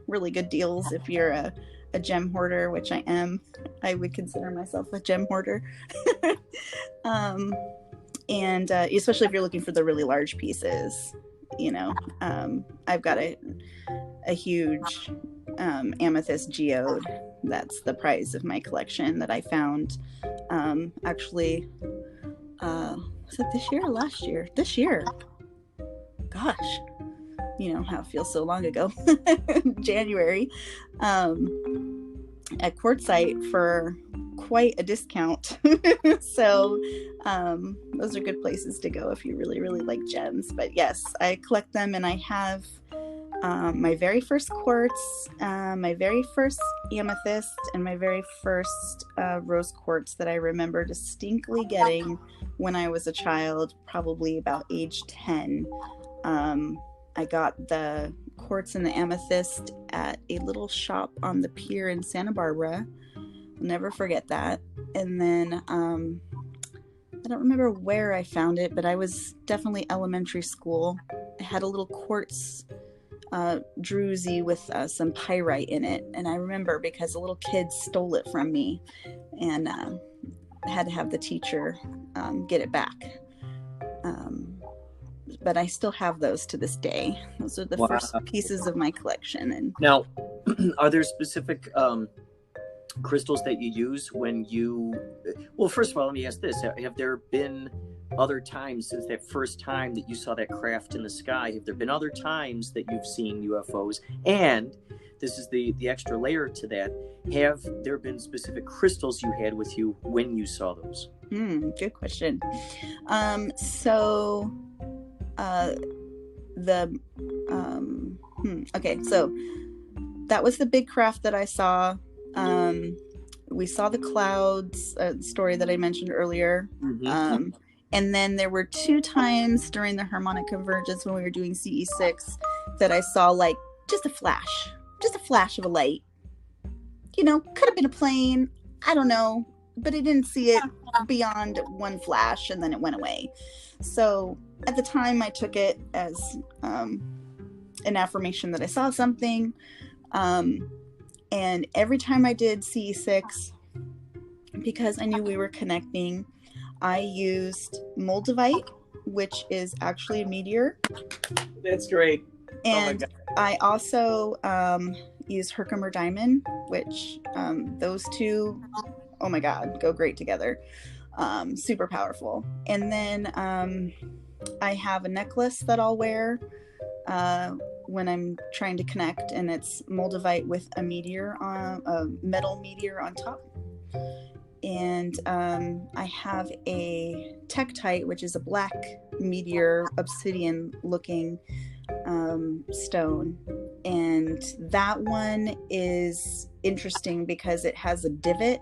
really good deals if you're a gem hoarder, which I am. I would consider myself a gem hoarder. And especially if you're looking for the really large pieces, I've got a huge amethyst geode. That's the prize of my collection that I found actually was it this year or last year? This year. Gosh, how it feels so long ago. January, at Quartzsite for quite a discount. So those are good places to go if you really, really like gems. But yes, I collect them, and I have my very first quartz, my very first amethyst, and my very first rose quartz that I remember distinctly getting when I was a child, probably about age 10. I got the quartz and the amethyst at a little shop on the pier in Santa Barbara. I'll never forget that. And then I don't remember where I found it, but I was definitely elementary school. I had a little quartz druzy with some pyrite in it, and I remember because a little kid stole it from me, and had to have the teacher get it back. But I still have those to this day. Those are the first pieces of my collection. And now, are there specific crystals that you use when you? Well, first of all, let me ask this: have there been other times since that first time that you saw that craft in the sky? Have there been other times that you've seen UFOs? And this is the extra layer to that. Have there been specific crystals you had with you when you saw those? Good question. Okay, so that was the big craft that I saw. We saw the clouds, story that I mentioned earlier. Mm-hmm. And then there were 2 times during the harmonic convergence when we were doing CE6 that I saw like just a flash of a light. Could have been a plane. I don't know, but I didn't see it beyond one flash, and then it went away. So at the time I took it as an affirmation that I saw something. And every time I did CE6, because I knew we were connecting, I used moldavite, which is actually a meteor. That's great. And I also used Herkimer diamond, which those two, oh my God, go great together. Super powerful. And then I have a necklace that I'll wear when I'm trying to connect, and it's moldavite with a metal meteor on top. And I have a tektite, which is a black meteor obsidian looking stone. And that one is interesting because it has a divot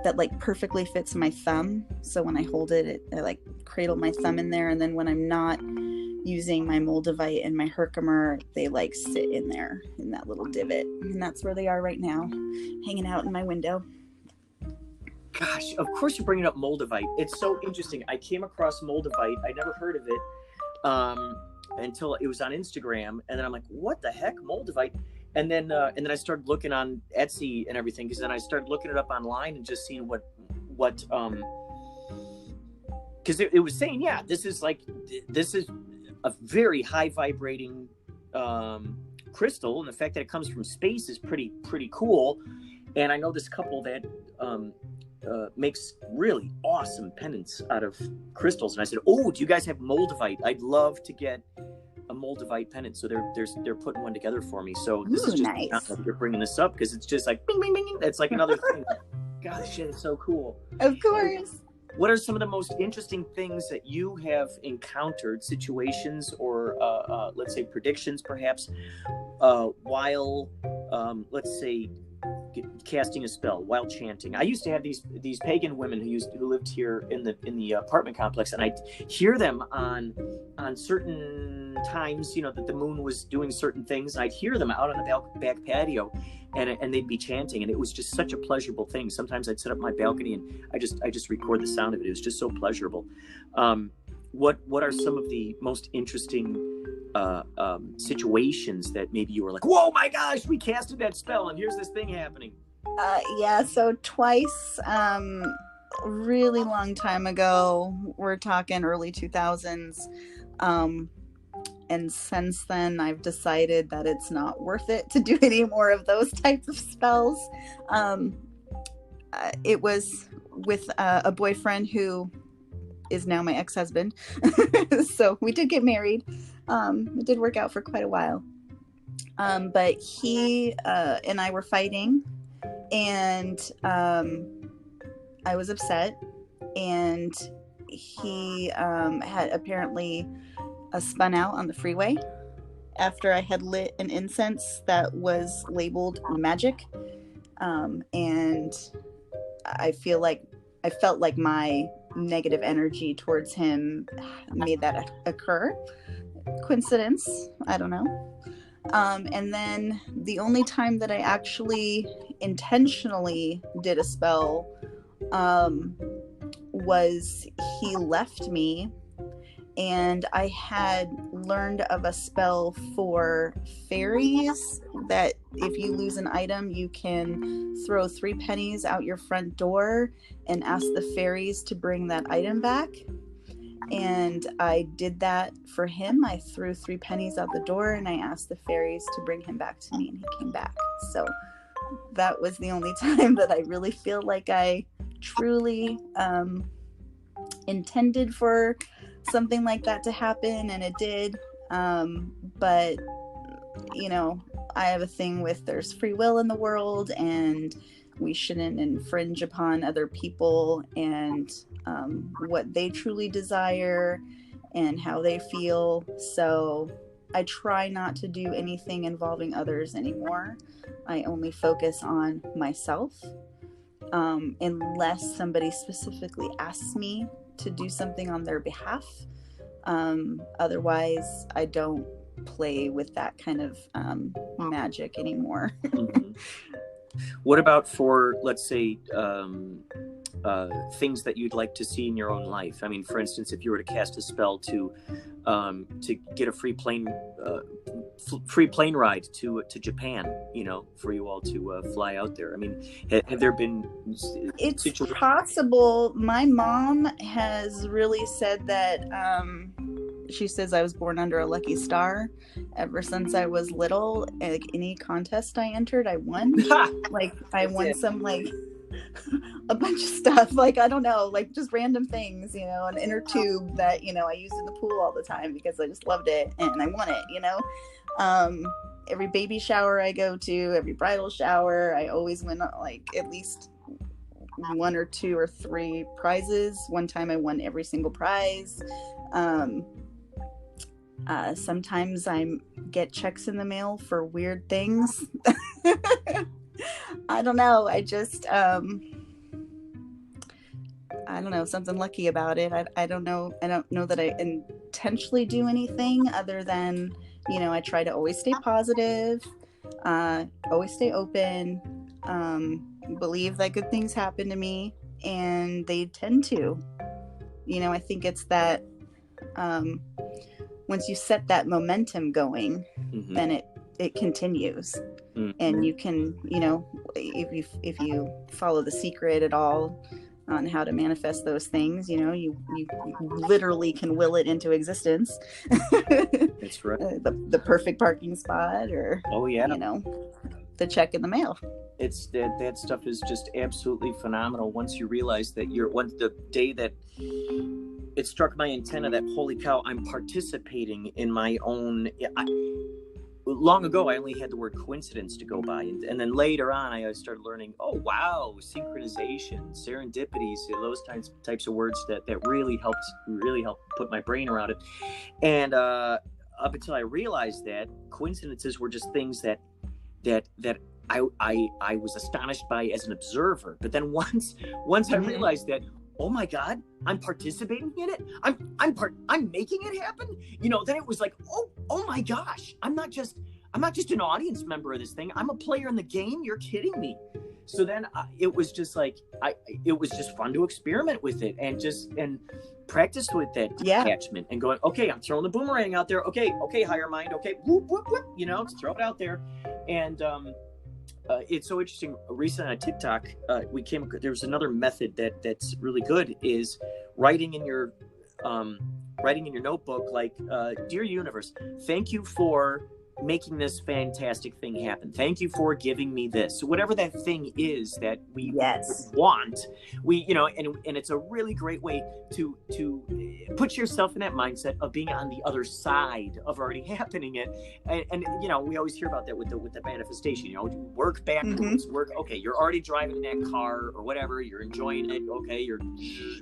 that like perfectly fits my thumb. So when I hold it, I like cradle my thumb in there. And then when I'm not using my moldavite and my herkimer, they like sit in there in that little divot. And that's where they are right now, hanging out in my window. Gosh, of course you're bringing up moldavite. It's so interesting. I came across moldavite. I never heard of it until it was on Instagram, and then I'm like, "What the heck, moldavite?" And then I started looking on Etsy and everything, because then I started looking it up online and just seeing what because it was saying, yeah, this is a very high vibrating crystal, and the fact that it comes from space is pretty cool. And I know this couple that makes really awesome pendants out of crystals, and I said, "Oh, do you guys have moldavite? I'd love to get a moldavite pendant." So they're putting one together for me. So this is just nice. You're bringing this up because it's just like bing bing bing bing. That's like another thing. God, this shit is so cool. Of course. What are some of the most interesting things that you have encountered, situations or let's say predictions perhaps, while let's say casting a spell, while chanting? I used to have these pagan women who lived here in the apartment complex, and I'd hear them on certain times, that the moon was doing certain things. I'd hear them out on the back patio, and they'd be chanting, and it was just such a pleasurable thing. Sometimes I'd set up my balcony and I just record the sound of it. It was just so pleasurable. What are some of the most interesting situations that maybe you were like, "Whoa, my gosh, we casted that spell and here's this thing happening"? Yeah, so twice, really long time ago, we're talking early 2000s, and since then I've decided that it's not worth it to do any more of those types of spells. It was with a boyfriend who is now my ex-husband. So we did get married. It did work out for quite a while. But he and I were fighting, and I was upset, and he had apparently spun out on the freeway after I had lit an incense that was labeled magic. And I felt like my negative energy towards him made that occur. Coincidence? I don't know. And then the only time that I actually intentionally did a spell was he left me, and I had learned of a spell for fairies that if you lose an item, you can throw 3 pennies out your front door and ask the fairies to bring that item back. And I did that for him. I threw 3 pennies out the door and I asked the fairies to bring him back to me, and he came back. So that was the only time that I really feel like I truly intended for something like that to happen, and it did. But I have a thing with there's free will in the world, and we shouldn't infringe upon other people and what they truly desire and how they feel. So I try not to do anything involving others anymore. I only focus on myself, unless somebody specifically asks me to do something on their behalf. Otherwise, I don't play with that kind of magic anymore. Mm-hmm. What about for, let's say, things that you'd like to see in your own life? I mean, for instance, if you were to cast a spell to get a free plane ride to Japan, for you all to fly out there. I mean, have there been? It's possible. My mom has really said that. She says I was born under a lucky star. Ever since I was little, like any contest I entered, I won. Like I won some a bunch of stuff. Like I don't know, like just random things, an inner tube that I used in the pool all the time because I just loved it and I won it. Every baby shower I go to, every bridal shower, I always win like at least 1 or 2 or 3 prizes. One time I won every single prize. Sometimes I get checks in the mail for weird things. I don't know. I just, I don't know, something lucky about it. I don't know. I don't know that I intentionally do anything other than, I try to always stay positive, always stay open, believe that good things happen to me, and they tend to. I think it's that once you set that momentum going, Mm-hmm. then it continues. Mm-hmm. And you can, if you follow The Secret at all on how to manifest those things, you literally can will it into existence. That's right. The perfect parking spot, or the check in the mail. It's that stuff is just absolutely phenomenal. Once you realize that the day that it struck my antenna that, holy cow, I'm participating in my own. Long ago, I only had the word coincidence to go by, and then later on, I started learning. Oh wow, synchronization, serendipities, those types of words that really helped put my brain around it. And up until I realized that coincidences were just things that I was astonished by as an observer. But then once I realized that, oh my God, I'm participating in it. I'm making it happen. Then it was like, oh my gosh, I'm not just an audience member of this thing. I'm a player in the game. You're kidding me. So then it was just like, it was just fun to experiment with it and practice with that attachment and going, okay, I'm throwing the boomerang out there. Okay, higher mind. Okay, whoop, whoop, whoop, throw it out there. And, it's so interesting. Recently on TikTok, there was another method that's really good, is writing in your notebook, like, dear universe, thank you for making this fantastic thing happen. Thank you for giving me this. So whatever that thing is that we want, and it's a really great way to put yourself in that mindset of being on the other side of already happening it. And we always hear about that with the manifestation, work backwards, okay, you're already driving in that car or whatever, you're enjoying it. Okay, you're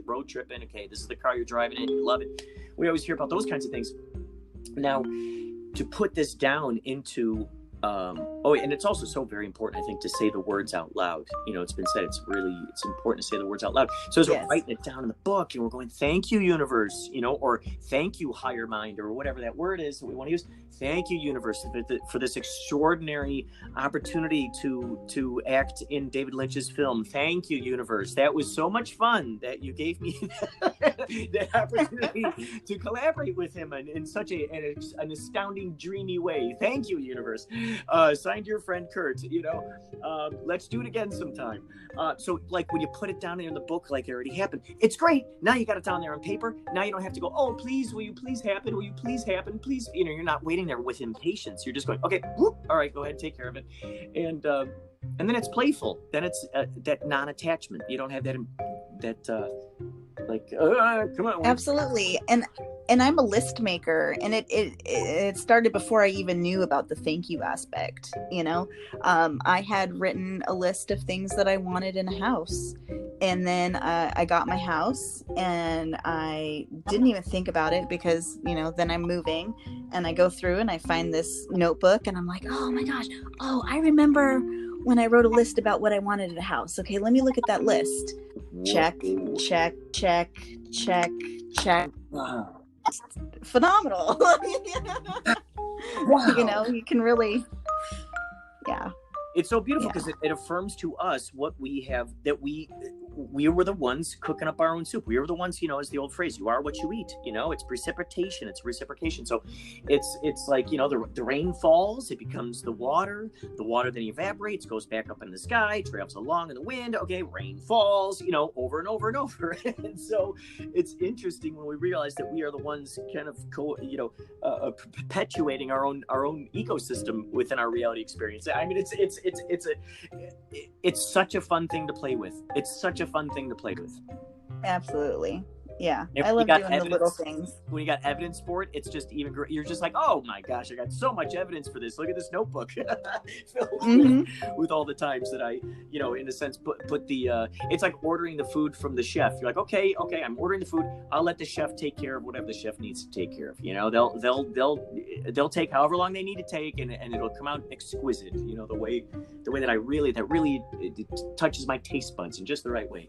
road tripping. Okay, this is the car you're driving in, you love it. We always hear about those kinds of things. Now, to put this down into, and it's also so very important, I think, to say the words out loud. It's been said, it's important to say the words out loud. So as we're writing it down in the book and we're going, thank you, universe, or thank you, higher mind, or whatever that word is that we want to use. Thank you, universe, for this extraordinary opportunity to act in David Lynch's film. Thank you, universe. That was so much fun that you gave me that opportunity to collaborate with him in such an astounding, dreamy way. Thank you, universe. Signed, your friend Kurt. Let's do it again sometime. So like when you put it down there in the book, like it already happened, it's great. Now you got it down there on paper. Now you don't have to go, oh please, will you please happen? Will you please happen? Please, you're not waiting there with impatience. You're just going, okay, whoop, all right, go ahead, take care of it. And then it's playful. Then it's that non-attachment. You don't have that come on. Absolutely. And I'm a list maker, and it started before I even knew about the thank you aspect. I had written a list of things that I wanted in a house, and then I got my house, and I didn't even think about it because then I'm moving, and I go through and I find this notebook, and I'm like, oh my gosh, I remember when I wrote a list about what I wanted in a house. Okay, let me look at that list. Check, check, check, check, check. Wow. Phenomenal. Wow. You can really, It's so beautiful because it affirms to us what we have, that we were the ones cooking up our own soup. We were the ones, as the old phrase, you are what you eat. It's precipitation, it's reciprocation. So it's like, the rain falls, it becomes the water then evaporates, goes back up in the sky, travels along in the wind. Okay, rain falls, over and over and over. And so it's interesting when we realize that we are the ones kind of perpetuating our own ecosystem within our reality experience. I mean, it's such a fun thing to play with. It's such a fun thing to play with. Absolutely. Yeah, And I when you love got doing the little evidence, things. when you got evidence for it, it's just even great. You're just like, oh my gosh, I got so much evidence for this. Look at this notebook filled Mm-hmm. with all the times that I, in a sense, put the. It's like ordering the food from the chef. You're like, okay, I'm ordering the food. I'll let the chef take care of whatever the chef needs to take care of. They'll take however long they need to take, and it'll come out exquisite. The way that really it touches my taste buds in just the right way.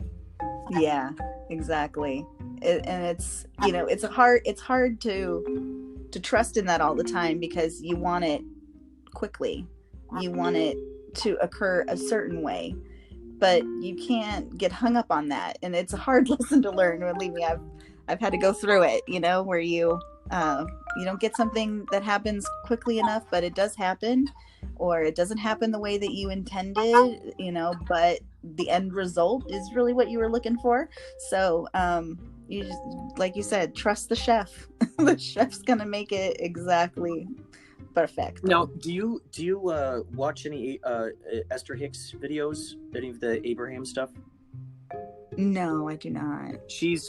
Yeah, exactly. And it's it's hard to trust in that all the time, because you want it quickly, you want it to occur a certain way, but you can't get hung up on that. And it's a hard lesson to learn. Believe me, I've had to go through it, where you don't get something that happens quickly enough, but it does happen, or it doesn't happen the way that you intended, but the end result is really what you were looking for. So you just, like you said, trust the chef. The chef's gonna make it exactly perfect. Now, do you watch any Esther Hicks videos, any of the Abraham stuff? No, I do not.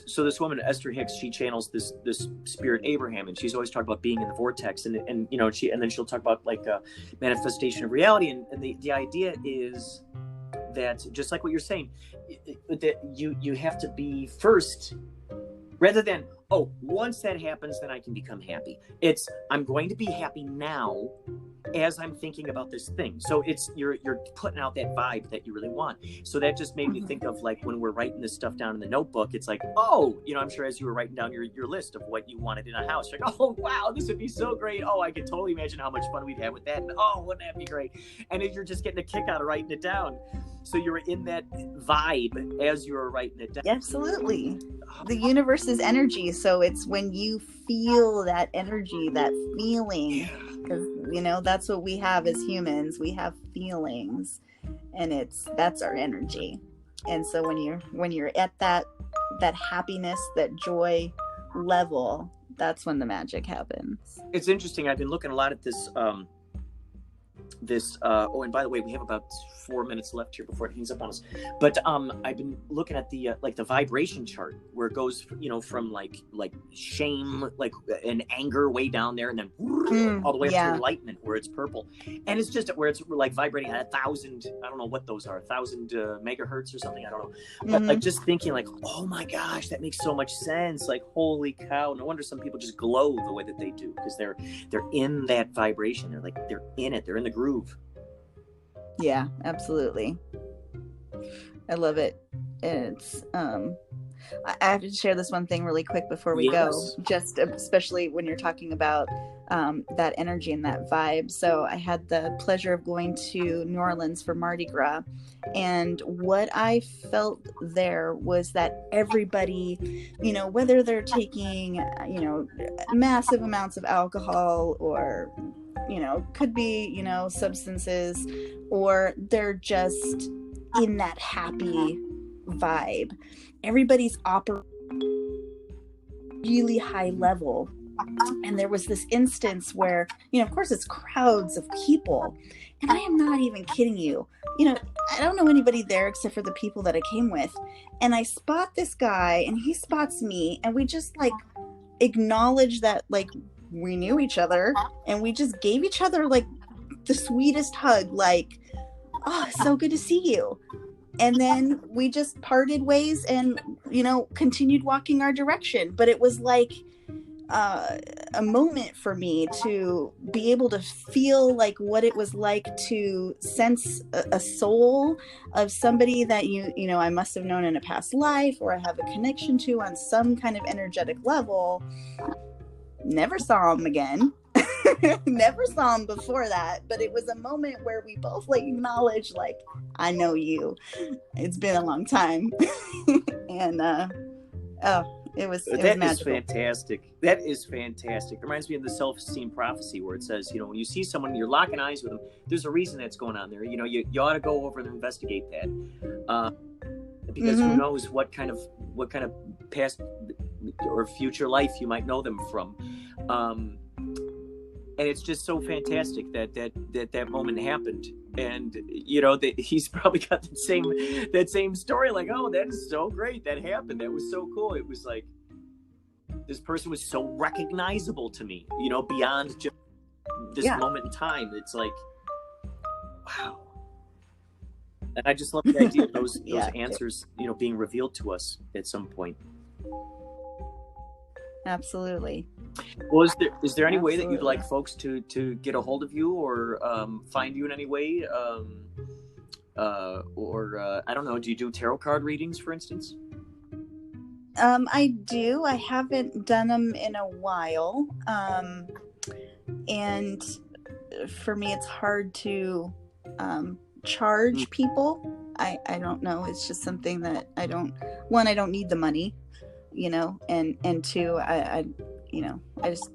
So this woman, Esther Hicks, she channels this spirit Abraham, and she's always talking about being in the vortex, and then she'll talk about like manifestation of reality, and the idea is that, just like what you're saying, that you have to be first, rather than, once that happens, then I can become happy. It's, I'm going to be happy now as I'm thinking about this thing. So it's, you're putting out that vibe that you really want. So that just made me think of, like, when we're writing this stuff down in the notebook, it's like, I'm sure as you were writing down your list of what you wanted in a house, you're like, oh wow, this would be so great. Oh, I could totally imagine how much fun we'd have with that. And wouldn't that be great? And you're just getting a kick out of writing it down. So you were in that vibe as you were writing it down. Absolutely. The universe is energy. So it's when you feel that energy, that feeling, because that's what we have as humans. We have feelings, and that's our energy. And so when you're at that happiness, that joy level, that's when the magic happens. It's interesting. I've been looking a lot at this and by the way, we have about 4 minutes left here before it hangs up on us, but I've been looking at the the vibration chart, where it goes from like shame, like an anger way down there, and then all the way up to enlightenment, where it's purple, and it's just where it's like vibrating at 1,000, I don't know what those are, 1,000 megahertz or something, I don't know, but like just thinking like, oh my gosh, that makes so much sense, like holy cow, no wonder some people just glow the way that they do, because they're in that vibration, they're in it, they're in the groove. Yeah, absolutely. I love it. It's I have to share this one thing really quick before we go, just especially when you're talking about that energy and that vibe. So I had the pleasure of going to New Orleans for Mardi Gras, and what I felt there was that everybody, whether they're taking massive amounts of alcohol, or could be substances, or they're just in that happy vibe, everybody's operating really high level. And there was this instance where, of course it's crowds of people, and I am not even kidding you, I don't know anybody there except for the people that I came with, and I spot this guy and he spots me, and we just like acknowledge that like we knew each other, and we just gave each other like the sweetest hug, like, oh, so good to see you. And then we just parted ways and continued walking our direction. But it was like a moment for me to be able to feel like what it was like to sense a soul of somebody that I must have known in a past life, or I have a connection to on some kind of energetic level. Never saw him again. Never saw him before that, but it was a moment where we both like acknowledged, like, I know you, it's been a long time. And it was magical. Fantastic. That is fantastic. It reminds me of the self-esteem prophecy, where it says, when you see someone, you're locking eyes with them, there's a reason that's going on there. You ought to go over and investigate that, because who knows what kind of past or future life you might know them from. And it's just so fantastic that moment happened, and he's probably got that same story, like, oh, that is so great, that happened, that was so cool. It was like, this person was so recognizable to me, you know, beyond just this moment in time. It's like, wow. And I just love the idea of those answers, you know, being revealed to us at some point. Absolutely. Well, is there any way that you'd like folks to get a hold of you or find you in any way? Or I don't know, do you do tarot card readings, for instance? I do. I haven't done them in a while. And for me, it's hard to charge people. I don't know. It's just something that I don't need the money, you know, and two, I just,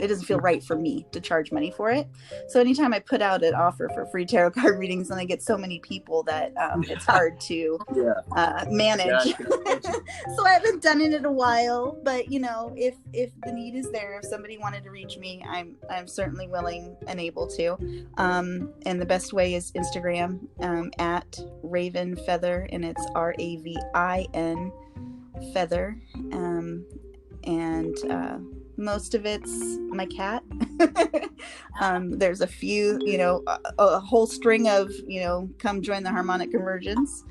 it doesn't feel right for me to charge money for it. So anytime I put out an offer for free tarot card readings, and I get so many people that it's hard to manage. So I haven't done it in a while, but you know, if the need is there, if somebody wanted to reach me, I'm certainly willing and able to. And the best way is Instagram, at Raven Feather, and it's RAVIN Feather. And most of it's my cat. There's a few, you know, a whole string of, you know, come join the harmonic convergence.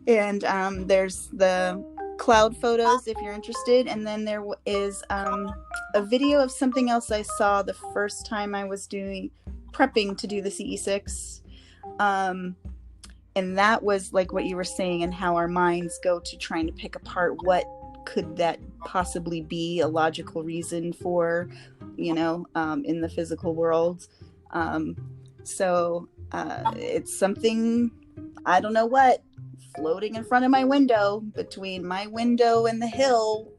And there's the cloud photos if you're interested. And then there is a video of something else I saw the first time I was prepping to do the CE6. And that was like what you were saying, and how our minds go to trying to pick apart what could that possibly be a logical reason for, you know, in the physical world. So it's something, I don't know what, floating in front of my window, between my window and the hill.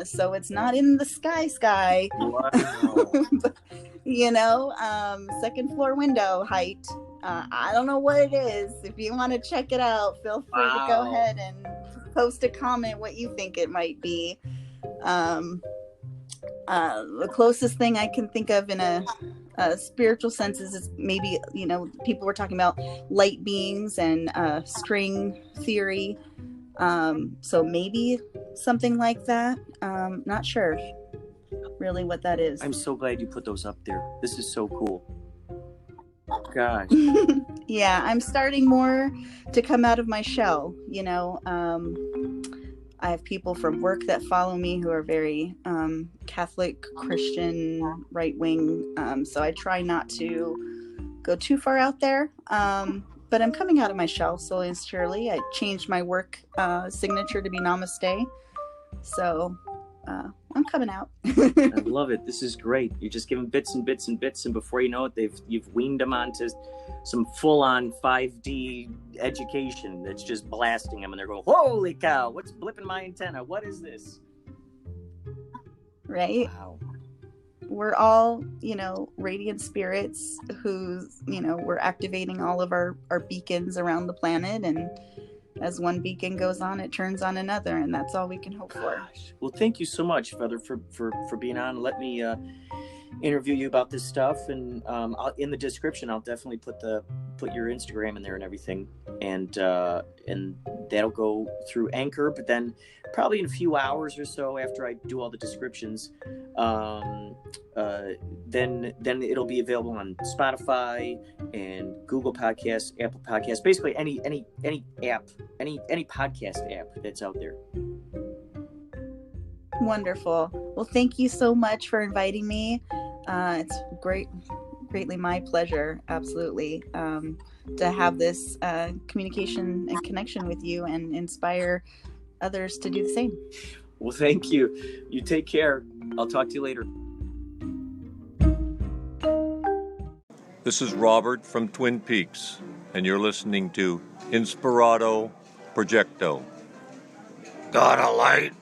So it's not in the sky. Wow. But, you know, second floor window height. I don't know what it is. If you want to check it out, feel free to go ahead and post a comment what you think it might be. The closest thing I can think of in a spiritual sense is maybe, you know, people were talking about light beings and string theory. So maybe something like that. Not sure really what that is. I'm so glad you put those up there. This is so cool. Gosh. Yeah, I'm starting more to come out of my shell, you know. I have people from work that follow me who are very Catholic, Christian, right-wing. So I try not to go too far out there. But I'm coming out of my shell slowly and surely. I changed my work signature to be Namaste. So I'm coming out. I love it. This is great. You're just giving bits and bits and bits, and before you know it, you've weaned them onto some full-on 5D education that's just blasting them, and they're going, "Holy cow! What's blipping my antenna? What is this?" Right? Wow. We're all, you know, radiant spirits who's, you know, we're activating all of our beacons around the planet, and as one beacon goes on, it turns on another, and that's all we can hope for. Well, thank you so much, Feather, for being on. Let me interview you about this stuff, and in the description, I'll definitely put your Instagram in there and everything, and that'll go through Anchor. But then, probably in a few hours or so after I do all the descriptions, then it'll be available on Spotify and Google Podcasts, Apple Podcasts, basically any app, any podcast app that's out there. Wonderful. Well, thank you so much for inviting me. It's greatly my pleasure, absolutely, to have this communication and connection with you and inspire others to do the same. Well, thank you. You take care. I'll talk to you later. This is Robert from Twin Peaks, and you're listening to Inspirado, Projecto. Got a light?